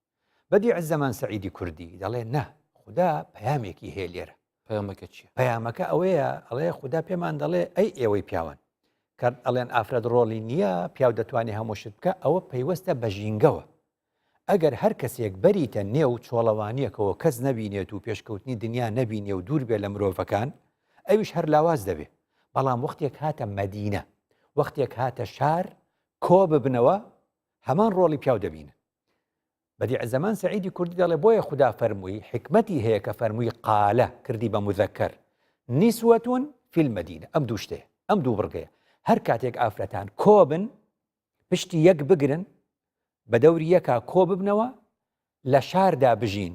بەدیع زەمان سەعیدی کوردی دەڵێ نە خوددا پەیامێکی هەیە لێرە پەیامەکە چییە پەیامەکە ئەوەیە ئەڵێ خوددا پێمان دەڵێ ئەی ئێوەی پیاوان کە ئەڵێن ئافرەت ڕۆڵی نییە پیاو دەتوانێت هەموو شت بکە ئەوە پەیوەستە بە ژینگەوە ئەگەر هەر کەسێک بەریتە نێو چۆڵەوانیەکەوە کەس نەبینێت و پێشکەوتنی دنیا نەبینێ و دوور بێ لە مرۆڤەکان ئەویش هەر لاواز دەبێ بەڵام وەختێک هاتە مەدینە وەختێک هاتە شار کۆ ببنەوە هەمان ڕۆڵی پیاو دەبینن بەدیع زەمان سەعیدی کوردی دەڵێ بۆیە خوددا فەرمووی حکمەتی هەیە کە فەرمووی قالە کردی بە مذەکەر نیسوەتون فی المەدینە ئەم دوو شتەیە ئەم دوو بڕگەیە هەر کاتێک ئافرەتان کۆبن پشتی یەک بگرن بە دەوری یەکا کۆ ببنەوە لە شاردا بژین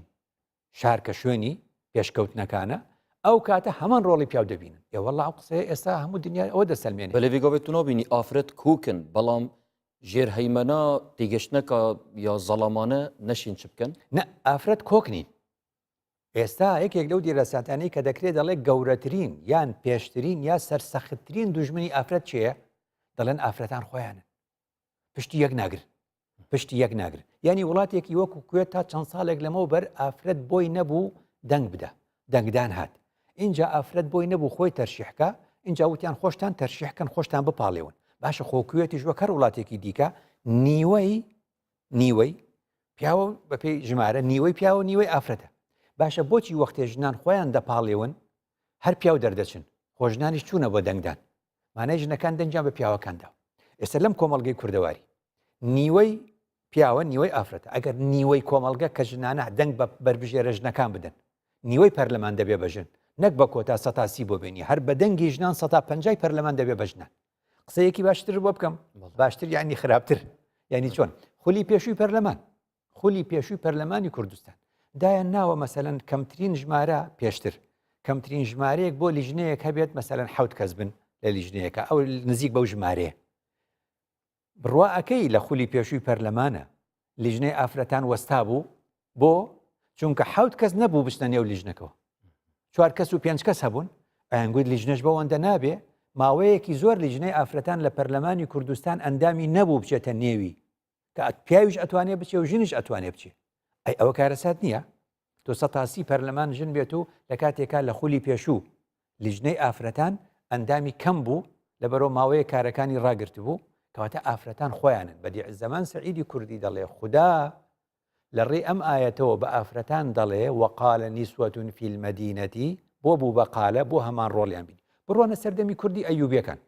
شار کە شوێنی پێشکەوتنەکانە ئەو کاتە هەمان ڕۆڵی پیاو دەبینن ئێوەڵڵا ئەو قسەیە ئێستا هەموو دنیا ئەوە دەسەلمێنێ بەلێ ڤێگۆڤێت تو نابینی ئافرەت کوکن بەڵام ژێر هەیمەنا تێگەشتنەکە یا زەڵامانە نەشین چ بکەن نە ئافرەت کۆکنین ئێستا یەکێک لەو دیرەساتانەی کە دەکرێت دەڵێ گەورەترین یان پێشترین یا سەرسەختترین دوژمنی ئافرەت چییە دەڵێن ئافرەتان خۆیانن پشتی یەک ناگرن پشتی یەک ناگرن ینی وڵاتێکی وەکو کوێت تا چەند ساڵێک لەمەوە بەر ئافرەت بۆی نەبوو دەنگ بدە دەنگدان هات اینجا ئافرەت بۆی نەبوو خۆی تەرشیحکە اینجا وتیان خۆشتان تەرشیحکەن خۆشتان بپاڵێون باشە خۆکوێتی ژوە کەر وڵاتێکی دیکە نیوەی پیاوە بەپێی ژمارە نیوەی پیاوە نیوەی ئافرەتە باشە بۆچی وەختێ ژنان خۆیان دەپاڵێون هەر پیاو دەردەچن خۆژنانیش چوونە بۆ دەنگدان مانای ژنەکان دەنجیان بە پیاوەکاندا ئێستا لەم کۆمەڵگەی کوردەواری نیوەی پیاوە نیوەی ئافرەتە ئەگەر نیوەی کۆمەڵگە کە ژنانە دەنگ بە بربژێرە ژنەکان بدەن نیوەی پەرلەمان دەبێ بەژن نەک بە کۆتا 130 بۆ بینی هەر بە دەنگی ژنان 150 پەرلەمان دەبێ بەژنان قسەیەکی باشتر بۆ بکەم باشتر یعنی خراپتر یعنی چۆن خولی پێشووی پەرلەمان خولی پێشووی پەرلەمانی کوردستان دایان ناوە مەسەلەن کەمترین ژمارە پێشتر کەمترین ژمارەیەک بۆ لیژنەیەک هەبێت مەسەلەن 7 کەس بن لە لیژنەیەەکە ئەو نزیک بەو ژمارەیە بڕواەکەی لە خولی پێشووی پەرلەمانە لیژنەی ئافرەتان وەستا بوو بۆ چونکە 7 کەس نەبوو بچنە نێو لیژنەکەەوە 4 کەس و 5 کەس هەبوون ئەنگوت لیژنەش بەوەندە نابێ ماوەیەکی زۆر لیژنەی ئافرەتان لە پەرلەمانی کوردستان ئەندامی نەبوو بچێتە نێوی کە پیاویش ئەتوانێت بچێ و ژنیش ئەتوانێت بچێ ئەی ئەوە کارەسات نییە تۆ سەتاسی پەرلەمان ژن بێت و لە کاتێکا لە خولی پێشوو لیژنەی ئافرەتان ئەندامی کەم بوو لەبەرەوە ماوەیە کارەکانی ڕاگررت بوو کەواتە ئافرەتان خۆیانن بەدیع زەمان سەعیدی کوردی دەڵێ خوددا لە ڕێ ئەم ئاەتەوە بە ئافرەتان دەڵێ وەقالە نیسوەتون فی المەدینەتی بۆ بوو بەقالە بۆ هەمان ڕۆڵیان بین بڕوانە سەردەمی کوردی ئەیوبیەکان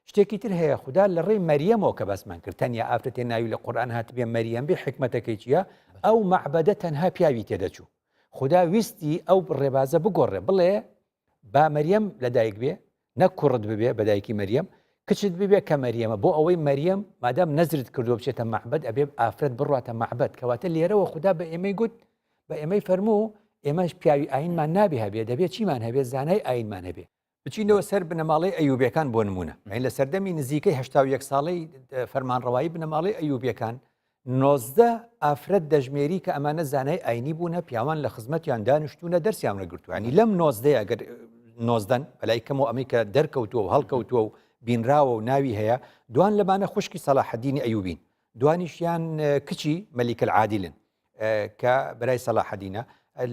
شتێکی تر هەیە خوددا لە ڕێی مەریەمەوە کە بەسمان کرد تەنیا ئافرەتێ ناوی لە قورئان هاتبێ مەریەم بێ حکمەتەکەی چییە ئەو مەعبەدە تەنها پیاوی تێدەچوو خوددا ویستی ئەو ڕێبازە بگۆڕێ بڵێ با مەریەم لەدایک بێ نەک کوڕت ببێ بەدایکی مەریەم کچت ببێ کە مەریەمە بۆ ئەوەی مەریەم مادام نەزرت کردو بچێتە مەعبەد ئەبێ ئافرەت بڕاتە مەعبەد کەواتە لێرەوە خوددا بە ئێمەی گوت بە ئێمەی فەرموو ئێمەش پیاوی ئاینمان نابێ هەبێ دەبێت چیمان هەبێت زانای ئاینمان هەبێ بچینەوە سەر بنەماڵی ئەیوبیەکان بۆ نمونە لە سەردەمی نزیکەی 81 ساڵەی فەرمانڕەوایی بنەماڵی ئەیوبیەکان 19 ئافرەت دەژمێری کە ئەمانە زانای ئاینی بوونە پیاوان لە خزمەتیان دانیشتوونە دەرسیان ڕێگرتوانی لەم 19 ئەگەر 19 بەلای کەمەوە ئەمەی کە دەرکەوتووە و هەڵکەوتووە و بینراوە و ناوی هەیە دوان لەمانە خوشکی سەلاحەدینی ئەیوبین دوانیشیان کچی مەلیکە العادلن کە بەرای سەلاحەدینە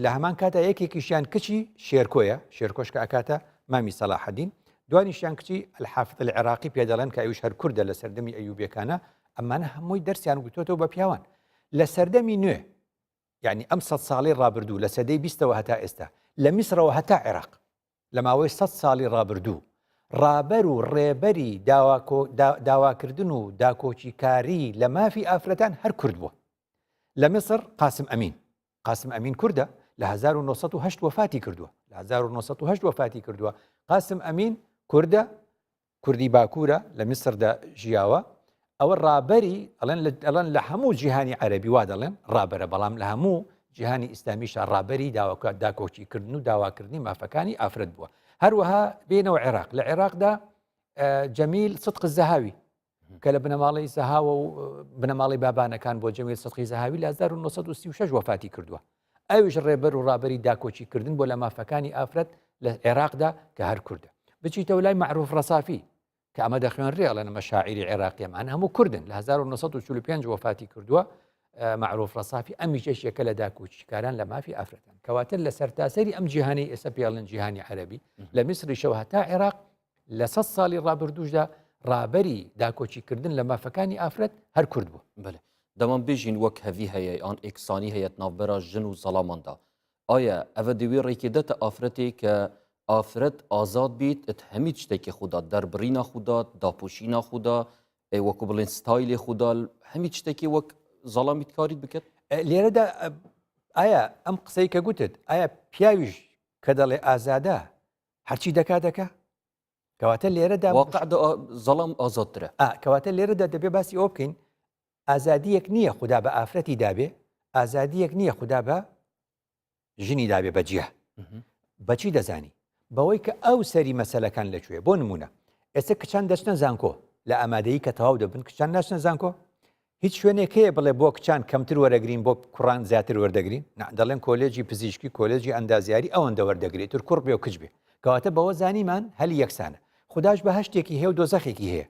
لە هەمان کاتە یەکێکیشیان کچی شێرکۆیە شێرکۆش کە ئاکاتە مامی سەلاحەدین دوانیشیان کچی الحافظ العێراقی پێدەڵێن کە ئەویش هەر کوردە لە سەردەمی ئەیوبیەکانە ئەمانە هەمووی دەرسیان گوتوەوە بە پیاوان لە سەردەمی نوێ یعنی ئەم 100 ساڵی ڕابردوو لە سەدەی 20ەوە هەتا ئێستا لە میسرەوە هەتا عێراق لە ماوەی 100 ساڵی ڕابردوو ڕابەر و ڕێبەری داواکردن و داکۆچیکاری لە مافی ئافرەتان هەر کورد بووە لە میسر قاسم ئەمین کووردە لە 1970 وفاتی کردووە لە 1970 وفاتی کردووە قاسم ئەمین کووردە کوردی باکوورە لە میسردا ژیاوە ئەوە ڕابەری ئەڵەن لە هەموو جیهانی عەرەبی وا دەڵێن ڕابەرە بەڵام لە هەموو جیهانی ئیسلامیشە ڕابەری داکۆچیکردن و داواکردنی مافەکانی ئافرەت بووە هەروەها بێنەوە عێراق لە عێراقدا جەمیل صدق زەهاوی کە لە بنەماڵی زەهاوە و بنەماڵی بابانەکان بۆ جەمیل صدقی زەهاوی لە 1936 وفاتی کردووە ئەویش ڕێبەر و ڕابەری داکۆچیکردن بۆ لە مافەکانی ئافرەت لە عێراقدا کە هەر کوردە بچیتەوە لای معروف ڕەسافی کە ئەمە دەخوێنرێ ئەڵێنە شاعری عێراقیەمان هەموو کوردن لە 1945 وفاتی کردووە معروف ڕەسافی ئەمیشەش یەکە لە داکۆچیکاران لە مافی ئافرەتان کەواتە لە سەرتاسەری ئەم جیهانی ئێستا پێڵن جیهانی عەرەبی لە میسریشەوە هەتا عێراق لە 100 ساڵی ڕابردووشدا ڕابەری داکۆچیکردن لە مافەکانی ئافرەت هەر کورد بوو بله دەمان بێژین وەک هەوی هەیە ئان ئێکسانی هەیەت ناوبەرە ژن و زەڵاماندا ئایا ئەوە دەوێ ڕێکێدەتە ئافرەتێک کە ئافرەت ئازاد بیت ئەت هەمیت شتێکی خودا دەربڕینە خودا داپۆشینە خودا وەکو بڵێن ستایلی خودا هەمیت شتێکی وەک زەڵامیت کاریت بکەت لێرەدا ئایا ئەم قسەی کە گوتت ئایا پیاویش کە دەڵێ ئازادە هەرچی دەکا کەواتە لێرەدا واقعدا زەڵام ئازادترە کەواتە لێرەدا دەبێ باسی ئەوە بکەین ئازادیەک نییە خوددا بە ئافرەتی دابێ ئازادیەک نییە خوددا بە ژنی دابێ بەجیە بەچی دەزانی بەوەی کە ئەو سەری مەسەلەکان لەکوێ بۆ نمونە ئێستا کچان دەچنە زانکۆ لە ئامادەیی کە تەواو دەبن کچان ناچنە زانکۆ هیچ شوێنێکەیە بڵێ بۆ کچان کەمتر وەرەگرین بۆ کوڕان زیاتر وەردەگرین دەڵێن کۆلێجی پزیشکی کۆلێجی ئەندازیاری ئەوەندە وەردەگرێت تر کوڕ بێ و کچ بێ کەواتە بەوە زانیمان هەلی یەکسانە خودداش بە هەشتێکی هەیە و دۆزەخێکی هەیە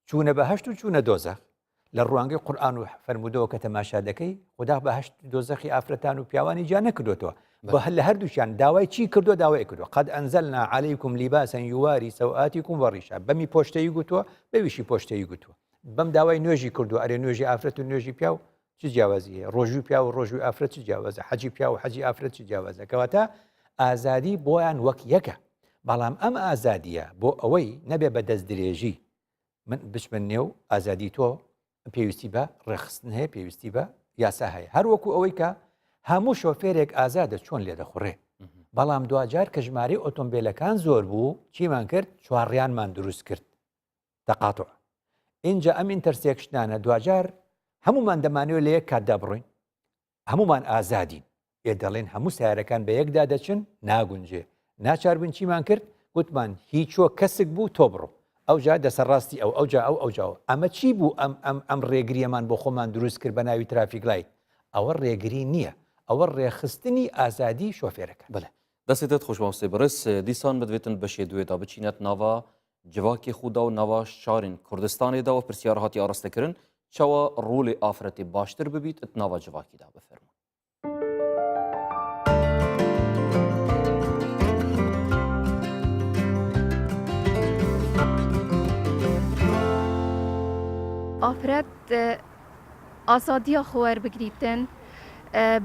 چوونە بە هەشت و چوونە دۆزەخ لە ڕوانگەی قورئان و فەرمودەوە کە تەماشا دەکەی خوددا بە هەشت دۆزەخی ئافرەتان و پیاوانی جا نەکردوێتەوە بە لە هەردووشیان داوای چی کردو داوای کردو قد ئەنزەلنا عەلەیکم لیباسا یواری سەوئاتیکم وەڕیشا بەمی پۆشتەیی گوتووە بەویشی پۆشتەیی گوتووە بەم داوای نوێژی کردو ئەرێ نوێژی ئافرەت و نوێژی پیا و چ جیاوازی هەیە ڕۆژوی پیا و ڕۆژوی ئافرەت چ جیاوازە حەجی پیا و حەجی ئافرەت چ جیاوازە کەواتە ئازادی بۆیان وەک یەکە بەڵام ئەم ئازادیە بۆ ئەوەی نەبێ بە دەست درێژی من بچمن نێو ئازادی تۆ پێویستی بە ڕێخستن هەیە پێویستی بە یاسا هەیە هەر وەکو ئەوەی کە هەموو شۆفێرێک ئازادە چۆن لێ دەخوڕێ بەڵام دوجار کە ژمارەی ئۆتۆمبیلەکان زۆر بوو چیمان کرد چوارڕیانمان دروست کرد تەقاتوع اینجا ئەم ئینتەرسێکشنانە دوجار هەمومان دەمانوێت لە یەک کاتدا بڕۆین هەمومان ئازادین ئێ دەڵێن هەموو سیارەکان بە یەکدا دەچن ناگونجێ ناچار بن چیمان کرد گوتمان هیچۆ کەسک بوو تۆ بڕۆ ئەو جا دەسەرڕاستی ئەو جاوە ئەمە چی بوو ئەم ڕێگریەمان بۆ خۆمان دروست کرد بە ناوی ترافیک لایت ئەوە ڕێگری نییە ئەوە ڕێخستنی ئازادی شۆفێرەکە بڵێ دەستێتت خۆشماوسێ بەڕێز دیسان بدوێتن بەشێ دوێدا بچینەت ناوا civakê xwe da û nava şarên Kurdistanê da û pirsiyar hatiye arastekirin çawa rolê afretê baştir bibît it nava civakî da bifirmin. Afret azadiya xwe werbigirîtin,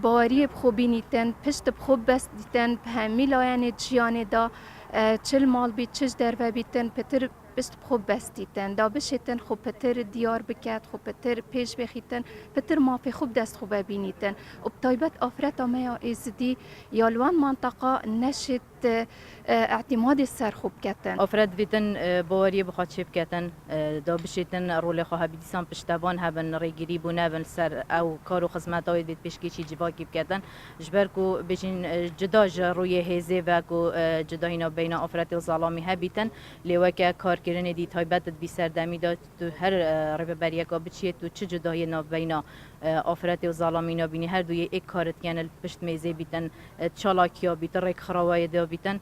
baweriyê bi xwe bînîtin, pişt bi xwe best dîtin, bi hemî layanê jiyanê da çil mal bît, çi ji derve bîtin, pitir pişt bi xwe best dîtin, da bişêtin xwe pitir diyar biket, xwe pitir pêş vexîtin, pitir mafê xwe bi dest xwe vebînîtin. û bi taybet afreta me ya êzidî ya li wan manteqa neşêt اعتمادی سر خوب کتن. آفراد ویتن باوری بخواد چیپ کتن دا بشیتن رول خواه بیدیسان پشتبان هبن ریگیری بونه بن سر او کارو خدمت های بید پیشکیچی جواکی بکتن جبر کو بجین جدا روی هزه و کو جدا اینا بین آفراد و ظلامی هبیتن لیوه که کار کردن دی تایبت بی سردمی داد تو هر رببریه که بچیه تو چه جدای نا بین آفراد و ظلامی نا بینی هر دوی یک کارت کنه پشت میزه بیتن چالاکیا بیتن ریک خراوای دا بیتن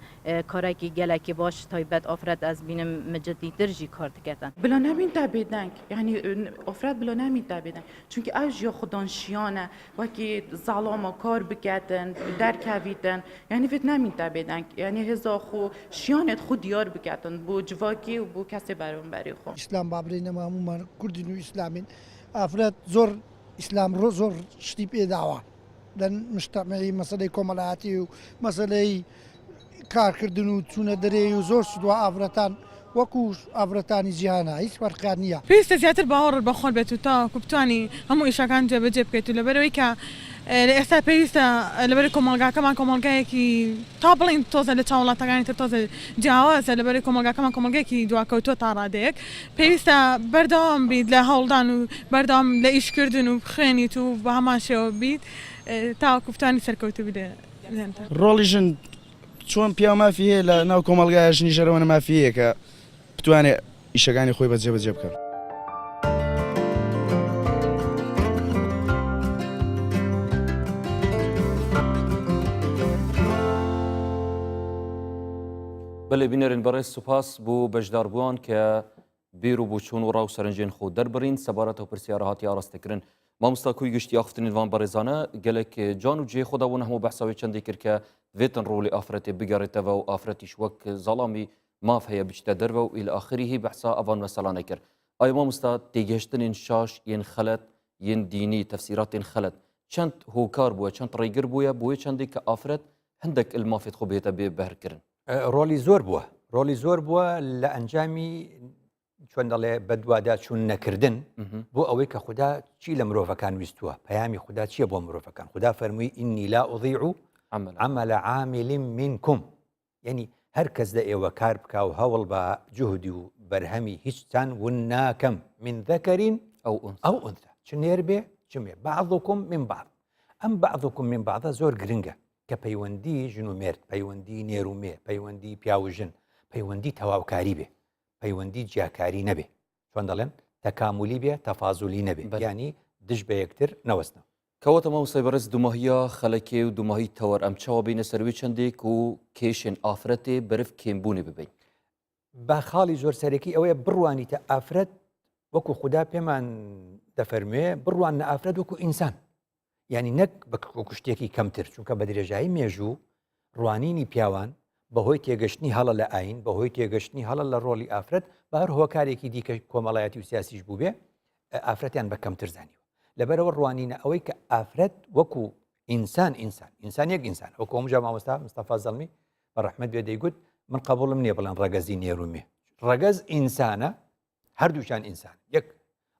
کارکی گلکی باش تایبت آفراد از بینم مجدی درجی کار دکتن بلا نمین تابیدنگ یعنی آفراد بلا نمین تابیدنگ چونکه اوج یا خودان شیانه وکی ظلام کار بکتن در کویدن یعنی فت نمین تابیدنگ یعنی هزا خو شیانت خود دیار بکتن بو جواکی و بو کسی برون بری خو ئیسلام بابرینەمە هەمومان کوردین و ئیسلامین ئافرەت زۆر ئیسلام ڕۆ زۆر شتی پێداوە لە مشتەمەی مەسەلەی کۆمەڵایەتی و مەسەلەی کارکردن و چوونە دەرێ و زۆر سودوە ئافرەتان وەکو ئافرەتانی جیهانە هیچ فەرقیان نییە. پێویستە زیاتر باوەڕ بەخۆت بێت و تاکو بتوانی هەموو ئیشەکان جێبەجێ بکەیت و لەبەرەوەی کە لە ئێستا پێویستە لەبەر کۆمەلگاکەمان کۆمەلگایەکی تا بڵین تۆزە لە چاو وڵاتەکانی تر تۆزە جیاوازە لەبەر کۆمەلگاکەمان کۆمەلگایەکی دواکەوتووە تا ڕادەیەک پێویستە بەردەوام بیت لە هەوڵدان و بەردەوام لە ئیشکردن و بخوێنیت و بە هەمان شێوە بیت تاکو بتوانی سەرکەوتو بدە. ڕۆڵیژن چۆن پیا مافی هەیە لە ناو کۆمەلگایش نیژەرەوەنە مافیەیە کە بتوانێت ئیشەکانی خۆی بەجێبەجێ بکات. بەڵێ بینەرن بەڕێز سوپاس بۆ بەشداربووان کە بیر و بۆچوون و ڕاو سەرنجێن خۆ دەربڕین سەبارەتەوە پرسیارە هاتی ئاراستەکردن مامۆستا کوی گشتی یاخفتنیوان بەڕێزانە گەلێک جان و جێ خۆدابوون هەموو بەحساوی چەندی کرد کە vêtin rolê afretê bigerîteve û afretî ji wek zalamî mav heye biçte derve û îl axirî hî behsa evan meselanê kir. Ay mamosta têgihiştinên şaş yên xelet yên dînî tefsîratên xelet çend hokar bûye çend rêgir bûye bûyê çendê ke afret hindek il mafê xwe bête bê behrkirin. ڕۆلی زۆر بووە ڕۆلی زۆر بووە لە ئەنجامی چۆن دەڵێ بەدوادا چوون نەکردن بۆ ئەوەی کە خوددا چی لە مرۆڤەکان ویستووە پەیامی خوددا چییە بۆ مرۆڤەکان خوددا فەرمووی ئینی لا ئوضیع عمل عامل منکم یعنی هەر کەس لە ئێوە کار بکا و هەوڵ بە جوهدی و بەرهەمی هیچتان ون ناکەم من ذەکەرین ئەو ئونثى چ نێر بێ چمێ بعضکم من بعض ئەم بعضکم من بعضە زۆر گرنگە کە پەیوەندی ژن و مێرد پەیوەندی نێر و مێ پەیوەندی پیا و ژن پەیوەندی تەواوکاری بێ پەیوەندی جیاکاری نەبێ چۆن دەڵێن تەکاملی بێ تەفازولی نەبێ ینی دش بە یەکتر نەوەستنە کەواتە مامۆستای بەڕێز دوماهیە خەلەکێ و دوماهی تەوەر ئەم چاوە بینە سەروی چەندێک و کێشێن ئافرەتێ بەرف کێمبوونی ببین با خاڵی زۆر سەرەکی ئەوەیە بڕوانیتە ئافرەت وەکو خوددا پێمان دەفەرموێ بڕوان نە ئافرەت وەکو ئینسان یعنی نەک بە شتێکی کەمتر چونکە بە درێژایی مێژوو ڕوانینی پیاوان بەهۆی تێگەشتنی هەڵە لە ئاین بەهۆی تێگەشتنی هەڵە لە ڕۆلی ئافرەت بە هەر هۆکارێکی دیکە کۆمەڵایەتی و سیاسیش بوو بێ ئافرەتیان بە کەمتر زانیوە لەبەرەوە ڕوانینە ئەوەی کە ئافرەت وەکو ئینسان یەک ئینسان وەکو هەموو مامۆستا مستەفا زەڵمی بە ڕەحمەت بێ دەیگوت من قبوڵم نییە بڵێن ڕەگەزی نێرومێ ڕەگەز ئینسانە هەردووچان ئینسان یەک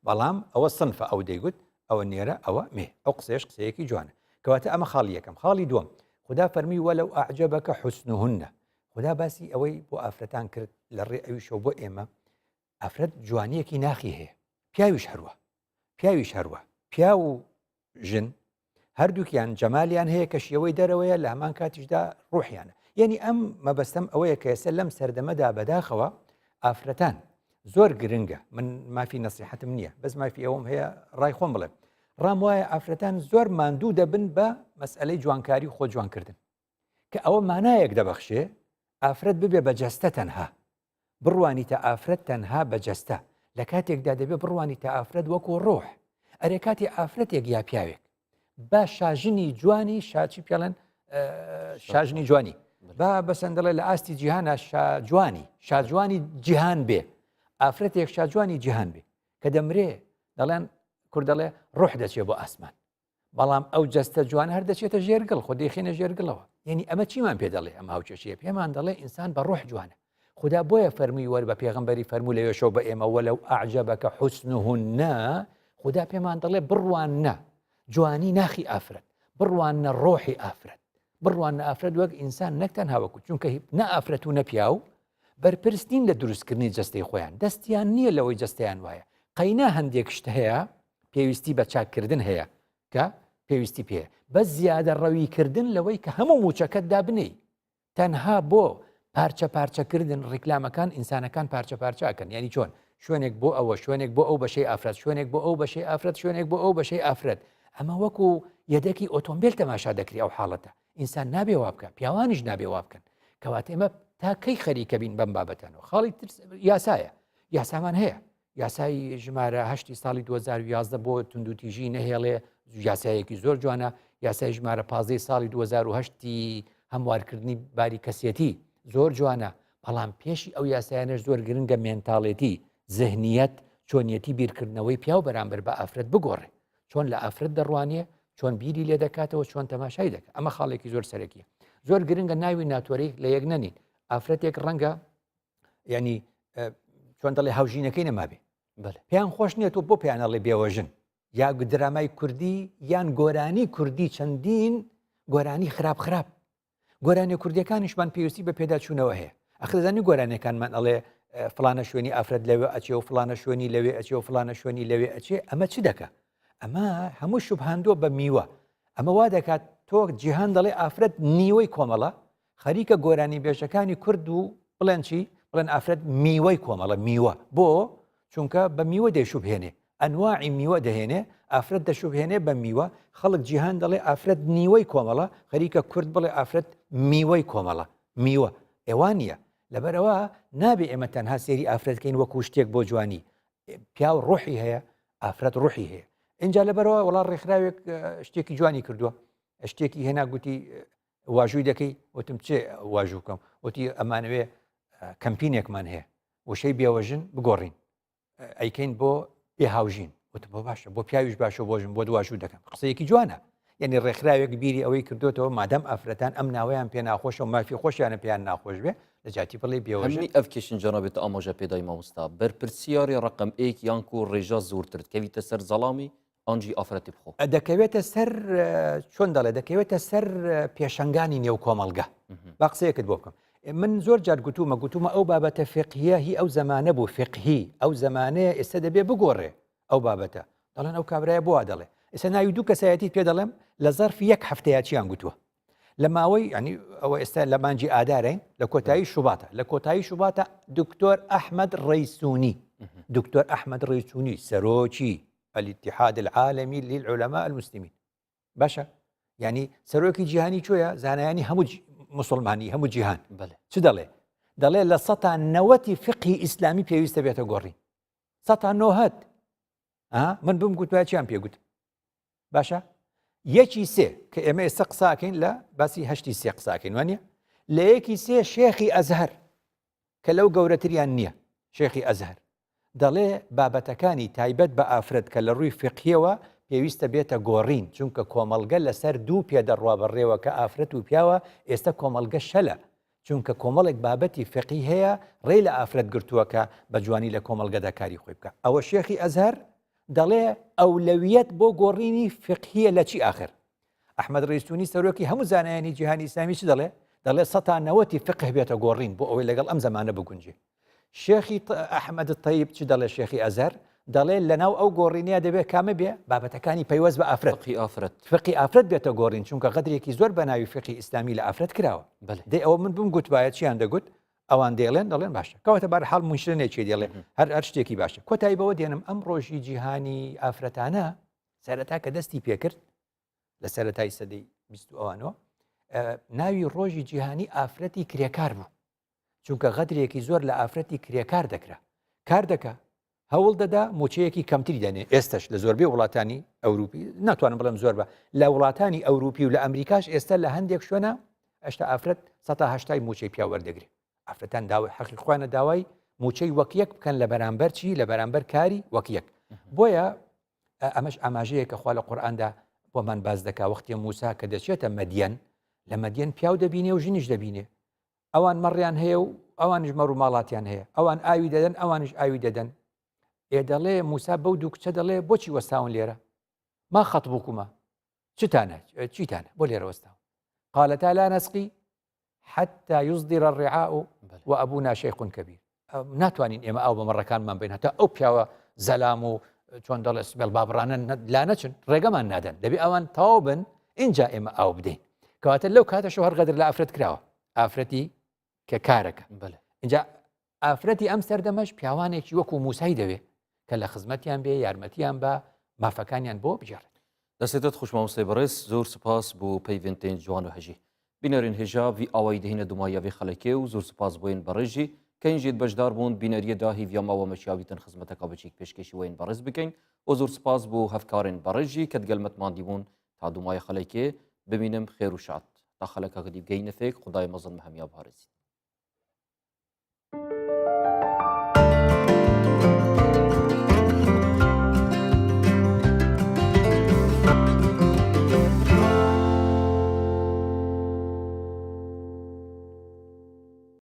بەڵام ئەوە سنفە ئەو دەیگوت ئەوە نێرە ئەوە مێ ئەو قسەیەش قسەیەکی جوانە کەواتە ئەمە خاڵی یەکەم خاڵی دووەم خدا فەرمی وەلەو ئەعجەبەکە حوسنهن خدا باسی ئەوەی بۆ ئافرەتان کرد لە ڕێ ئەویشەوە بۆ ئێمە ئافرەت جوانیەکی ناخی هەیە پیاویش هەروە پیا و ژن هەردووکیان جەمالیان هەیە کە شێوەی دەرەوەیە لە هەمان کاتیشدا ڕوحیانە یعنی ئەم مەبەستەم ئەوەیە کە ئێستا لەم سەردەمەدا بەداخەوە ئافرەتان زۆر گرنگە من مافی نەسیحەتم نییە بەس مافی ئەوم هەیە ڕای خۆم بڵێم ڕام وایە ئافرەتان زۆر ماندوو دەبن بە مەسئلەی جوانکاری خۆ جوانکردن کە ئەوە مانایەک دەبەخشێ ئافرەت ببێ بە جەستە تەنها بڕوانی تە ئافرەت تەنها بە جەستە لە کاتێکدا دەبێت بڕوانی تە ئافرەت وەکو ڕۆح ئەرێ کاتی ئافرەتێک یا پیاوێک با شاژنی جوانی شاچی پێڵەن شاژنی جوانی با بەسەندەڵێ لە ئاستی جیهانە شاجوانی جیهان بێ ئافرەتێک شاجوانی جیهان بێ کە دەمرێ دەڵێن کوردەڵێ ڕۆح دەچێت بۆ ئاسمان بەڵام ئەو جەستە جوان هەر دەچێتە ژێرگەڵ خۆ دەیخێنە ژێرگڵەوە یعنی ئەمە چیمان پێ دەڵێ ئەمە هاوچەشیە پێمان دەڵێ ئینسان بە ڕۆح جوانە خدا بۆیە فەرمی وەر بە پێغەمبەری فەرموو لەوێشەوە بە ئێمە وەلەو ئەعجەبەکە حوسنهن خدا پێمان دەڵێ بڕوانە جوانی ناخی ئافرەت بڕوانە ڕۆحی ئافرەت بڕوانە ئافرەت وەک ئینسان نەکتەن هاوەکو چونکە نە ئافرەت و نەپیا و بەرپرسین لە دروستکردنی جەستەی خۆیان دەستیان نییە لەوەی جەستیان وایە قەینا هەندێک شت هەیە پێویستی بە چاککردن هەیە کە پێویستی پێ بە زیادە ڕەویکردن لەوەی کە هەموو موچەکەت دابنەی تەنها بۆ پارچە پارچەکردن ڕیکلامەکان ئینسانەکان پارچە پارچاکەن ینی چۆن شوێنێک بۆ ئەوە شوێنێک بۆ ئەو بەشەی ئافرەت شوێنێک بۆ ئەو بەشەی ئافرەت شوێنێک بۆ ئەو بەشەی ئافرەت ئەمە وەکو یەدەکی ئۆتۆمبیل تەماشا دەکری ئەو حاڵەتە ئینسان نابێ وا بکە پیاوانیش نابێ وا بکەن کەواتە ئێمە تاکەی خەریکە بین بەم بابەتەنەوە خاڵی یاسایە یاسامان هەیە یاسای ژمارە 8 ساڵی 2011 بۆ توندوتیژی نەهێڵێ یاسایەکی زۆر جوانە یاسای ژمارە 15 ساڵی 2008 هەموارکردنی باری کەسێتی زۆر جوانە بەڵام پێشی ئەو یاسایانش زۆر گرنگە مێنتاڵێتی ذهنیەت چۆنیەتی بیرکردنەوەی پیا و بەرامبەر بە ئافرەت بگۆڕێ چۆن لە ئافرەت دەڕوانێ چۆن بیری لێ دەکاتەوە چۆن تەماشای دەکات ئەمە خاڵێکی زۆر سەرەکیە زۆر گرنگە ناوی ناتوەری لە یەک نەنین ئافرەتێک ڕەنگە ینی چۆن دەڵێ هاوژینەکەی نەمابێ پێیان خۆش نیێت و بۆ پێیانەڵێ بێوەژن یا درامای کوردی یان گۆرانی کوردی چەندین گۆرانی خراپ گۆرانی کوردیەکانیشمان پێویستی بە پێداچوونەوە هەیە ئەخدەزانی گۆرانەکانمان ئەڵێ فلانە شوێنی ئافرەت لەوێ ئەچێ و فلانە شوێنی لەوێ ئەچێ و فلانە شوێنی لەوێ ئەچێ ئەمە چی دەکە ئەمە هەموو شوبهاندووە بە میوە ئەمە وا دەکات تۆ جیهان دەڵێ ئافرەت نیوەی کۆمەڵە خەریکە گۆرانی بێژەکانی کورد و بڵێن چی بڵێن ئافرەت میوەی کۆمەڵە میوە بۆ چونکە بە میوە دەیشوبهێنێ ئەنواعی میوە دەهێنێ ئافرەت دەشوبهێنێ بە میوە خەڵک جیهان دەڵێ ئافرەت نیوەی کۆمەڵە خەریکە کورد بڵێ ئافرەت میوەی کۆمەڵە میوە ئێوان نیە لەبەرەوە نابێ ئێمە تەنها سێری ئافرەتکەین وەکو شتێک بۆ جوانی پیاو ڕوحی هەیە ئافرەت ڕوحی هەیە اینجا لەبەرەوە وڵات ڕێکخراوێک شتێکی جوانی کردووە شتێکی هێنا گوتی واژووی دەکەی وتم چێ واژوو بکەم وتی ئەمانەوێ کەمپینێکمان هەیە وشەی بێوەژن بگۆڕین ئەیکەین بۆ بێهاوژین وتم بۆ باشە بۆ پیاویش باشە بۆژم بۆ دواژوو دەکەم قسەیەکی جوانە یعنی ڕێکخراوێک بیری ئەوەی کردوێتەوە مادەم ئافرەتان ئەم ناوەیان پێ ناخۆشە و مافی خۆشیانە پێیان ناخۆش بێ لە جاتی بڵێ بێوەژنی ئەف کێشن جەنابێت ئاماژە پێدای مامۆستا بەرپرسیاری ڕقم ئێک یانکو ڕێژە زۆرترت کەویتە سەر زەڵامی ئەنجی ئافرەتی بخۆ دەکەوێتە سەر چۆن دەڵێ دەکەوێتە سەر پێشنگانی نێو کۆمەڵگە با قسەیەکت بۆ بکەم من زۆر جار گوتومە ئەو بابەتە فقهیە هی ئەو زمانە بوو فقهی ئەو زمانەیە ئێستا دەبێ بگۆڕێ ئەو بابەتە دەڵێن ئەو کابرایە بۆ دەڵێ ئێستا ناوی دوو کەسایەتی پێ دەڵێم لە زەرفی یەک هەفتەیە چیان گوتووە لە ماوەی ینی ئەوە ئێستا لە مانجی ئادارین لە کۆتایی شوباتە لە کۆتایی شوباتە دکتۆر ئەحمەد ڕەیسونی دکتۆر ئەحمەد ڕەیسونی سەرۆکی الاتحاد العالمي للعلماء المسلمين باشە ینی سەرۆکی جیهانی چۆیە زانایانی هەموو مسلمانی هەموو جیهان چ دەڵێ لە 90 فقهی ئیسلامی پێویستە بێتە گۆڕی 90 من بم گوتوایە چیان پێگوت باشە یەکی سێ کە ئێمە ئێستا قساکەین لە باسی هەشتی سێ قساکەین وانە لە یەکی سێ شێخی ئەزهەر کە لەو گەورەتریان نییە شێخی ئەزهەر دەڵێ بابەتەکانی تایبەت بە ئافرەت کە لە ڕووی فقهیەوە پێویستە بێتە گۆڕین چونکە کۆمەڵگە لەسەر دوو پێدەڕوا بەڕێوە کە ئافرەت و پیاوە ئێستا کۆمەڵگە شەلە چونکە کۆمەڵێک بابەتی فقهی هەیە ڕێ لە ئافرەت گرتووەکە بە جوانی لە کۆمەڵگەدا کاری خۆی بکە ئەوە شێخی ئەزهەر دەڵێ ئەولەویەت بۆ گۆڕینی فقهیە لە چی ئاخر ئەحمەد ڕەیسونی سەرۆکی هەموو زانایانی جیهانی ئیسلامی چ دەڵێ 190 فقه بێتە گۆڕین بۆ ئەوەی لەگەڵ ئەم زمانە بگونجێ شێخی ئەحمەد تەیب چ دەڵێ شێخی ئەزهەر دەڵێ لەناو ئەو گۆڕینەیە دەبێت کامە بێ بابەتەکانی پەیوەست بە ئافرەت فقی ئافرەت فقی ئافرەت بێتە گۆڕین چونکە غەدرێکی زۆر بە ناوی فقی ئیسلامی لە ئافرەت کراوە دێ ئەوە من بم گوتبایە چیان دەگوت ئەوان دەڵێن باشە کەواتە بار حاڵ موشرێکی دێڵێ هەر شتێکی باشە کۆتایی بەوە دێنم ئەم ڕۆژی جیهانی ئافرەتانە سەرەتا کە دەستی پێکرد لە سەرەتای سەدەی 20 ئەوانەوە ناوی ڕۆژی جیهانی ئافرەتی کرێکار بوو چونکە غەدرێکی زۆر لە ئافرەتی کرێکار دەکرا کار دەکا هەوڵ دەدا موچەیەکی کەمتری دەنێ ئێستش لە زۆربەی وڵاتانی ئەوروپی ناتوانم بڵم زۆر بە لە وڵاتانی ئەوروپی و لە ئەمریکاش ئێستا لە هەندێک شوێنە ئەشتا ئافرەت 180 موچەی پیا وەردەگرێت ئافرەتان داوای حەقی خوانە داوای موچەی وەکیەک بکەن لە بەرامبەر چی لە بەرامبەر کاری وەکیەک بۆیە ئەمەش ئاماژەیە کە خوا لە قورئاندا بۆمان باز دەکا وەختی موسا کە دەچێتە مەدیەن لە مەدیەن پیاو دەبینێ و ژنیش دەبینێ ئەوان مەڕیان هەیە و ئەوانش مەڕ و ماڵاتیان هەیە ئەوان ئاوی دەدەن ئەوانش ئاوی دەدەن دەڵێ موسا بەو دوو کچە دەڵێ بۆچی وەستاون لێرە ما خەتبووکمە چیتانە بۆ لێرە وەستاون قالتا لا نسقي حتى يصدر الرعاء وأبونا شيخ كبير ناتوانین ئێمە ئەو بە مەڕەکانمان بین هەتا ئەو پیاوە زەلام و چۆن دەڵێ سبێڵ بابڕانە لا نەچن ڕێگەمان نادەن دەبێ ئەوان تەواو بن اینجا ئێمە ئاو بدەین کەواتە لەو کاتەشەوە هەر غەدر لە ئافرەت کراوە ئافرەتی کە کارەکە اینجا ئافرەتی ئەم سەردەمەش پیاوانێکی وەکو موسای دەوێ کە لە خزمەتیان بێ یارمەتیان بە مافەکانیان بۆ بجێڕێت دەستێتت خوشمامۆستای بەڕێز زۆر سپاس بۆ پەیوەندتێن جوان و هەژی بینەرین هێژا وی ئاوای دەهینە دومایەوی خەڵکێ و زۆر سپاس بۆین بەڕێژی کە اینجێت بەشدار بوون بینەریەدا هیڤیاماوە مەشیاویتن خزمەتەکە بچیک پێشکەشی وین بەڕێز بکەین و زۆر سپاس بۆ هەفکارên بەڕێژی کە دگەلمەتماندی بوون تا دومای خەڵکێ ببینم خێر و شاد تا خەڵکەکە دی بگەینە فێک خدای مەزن هەمیە بارێزی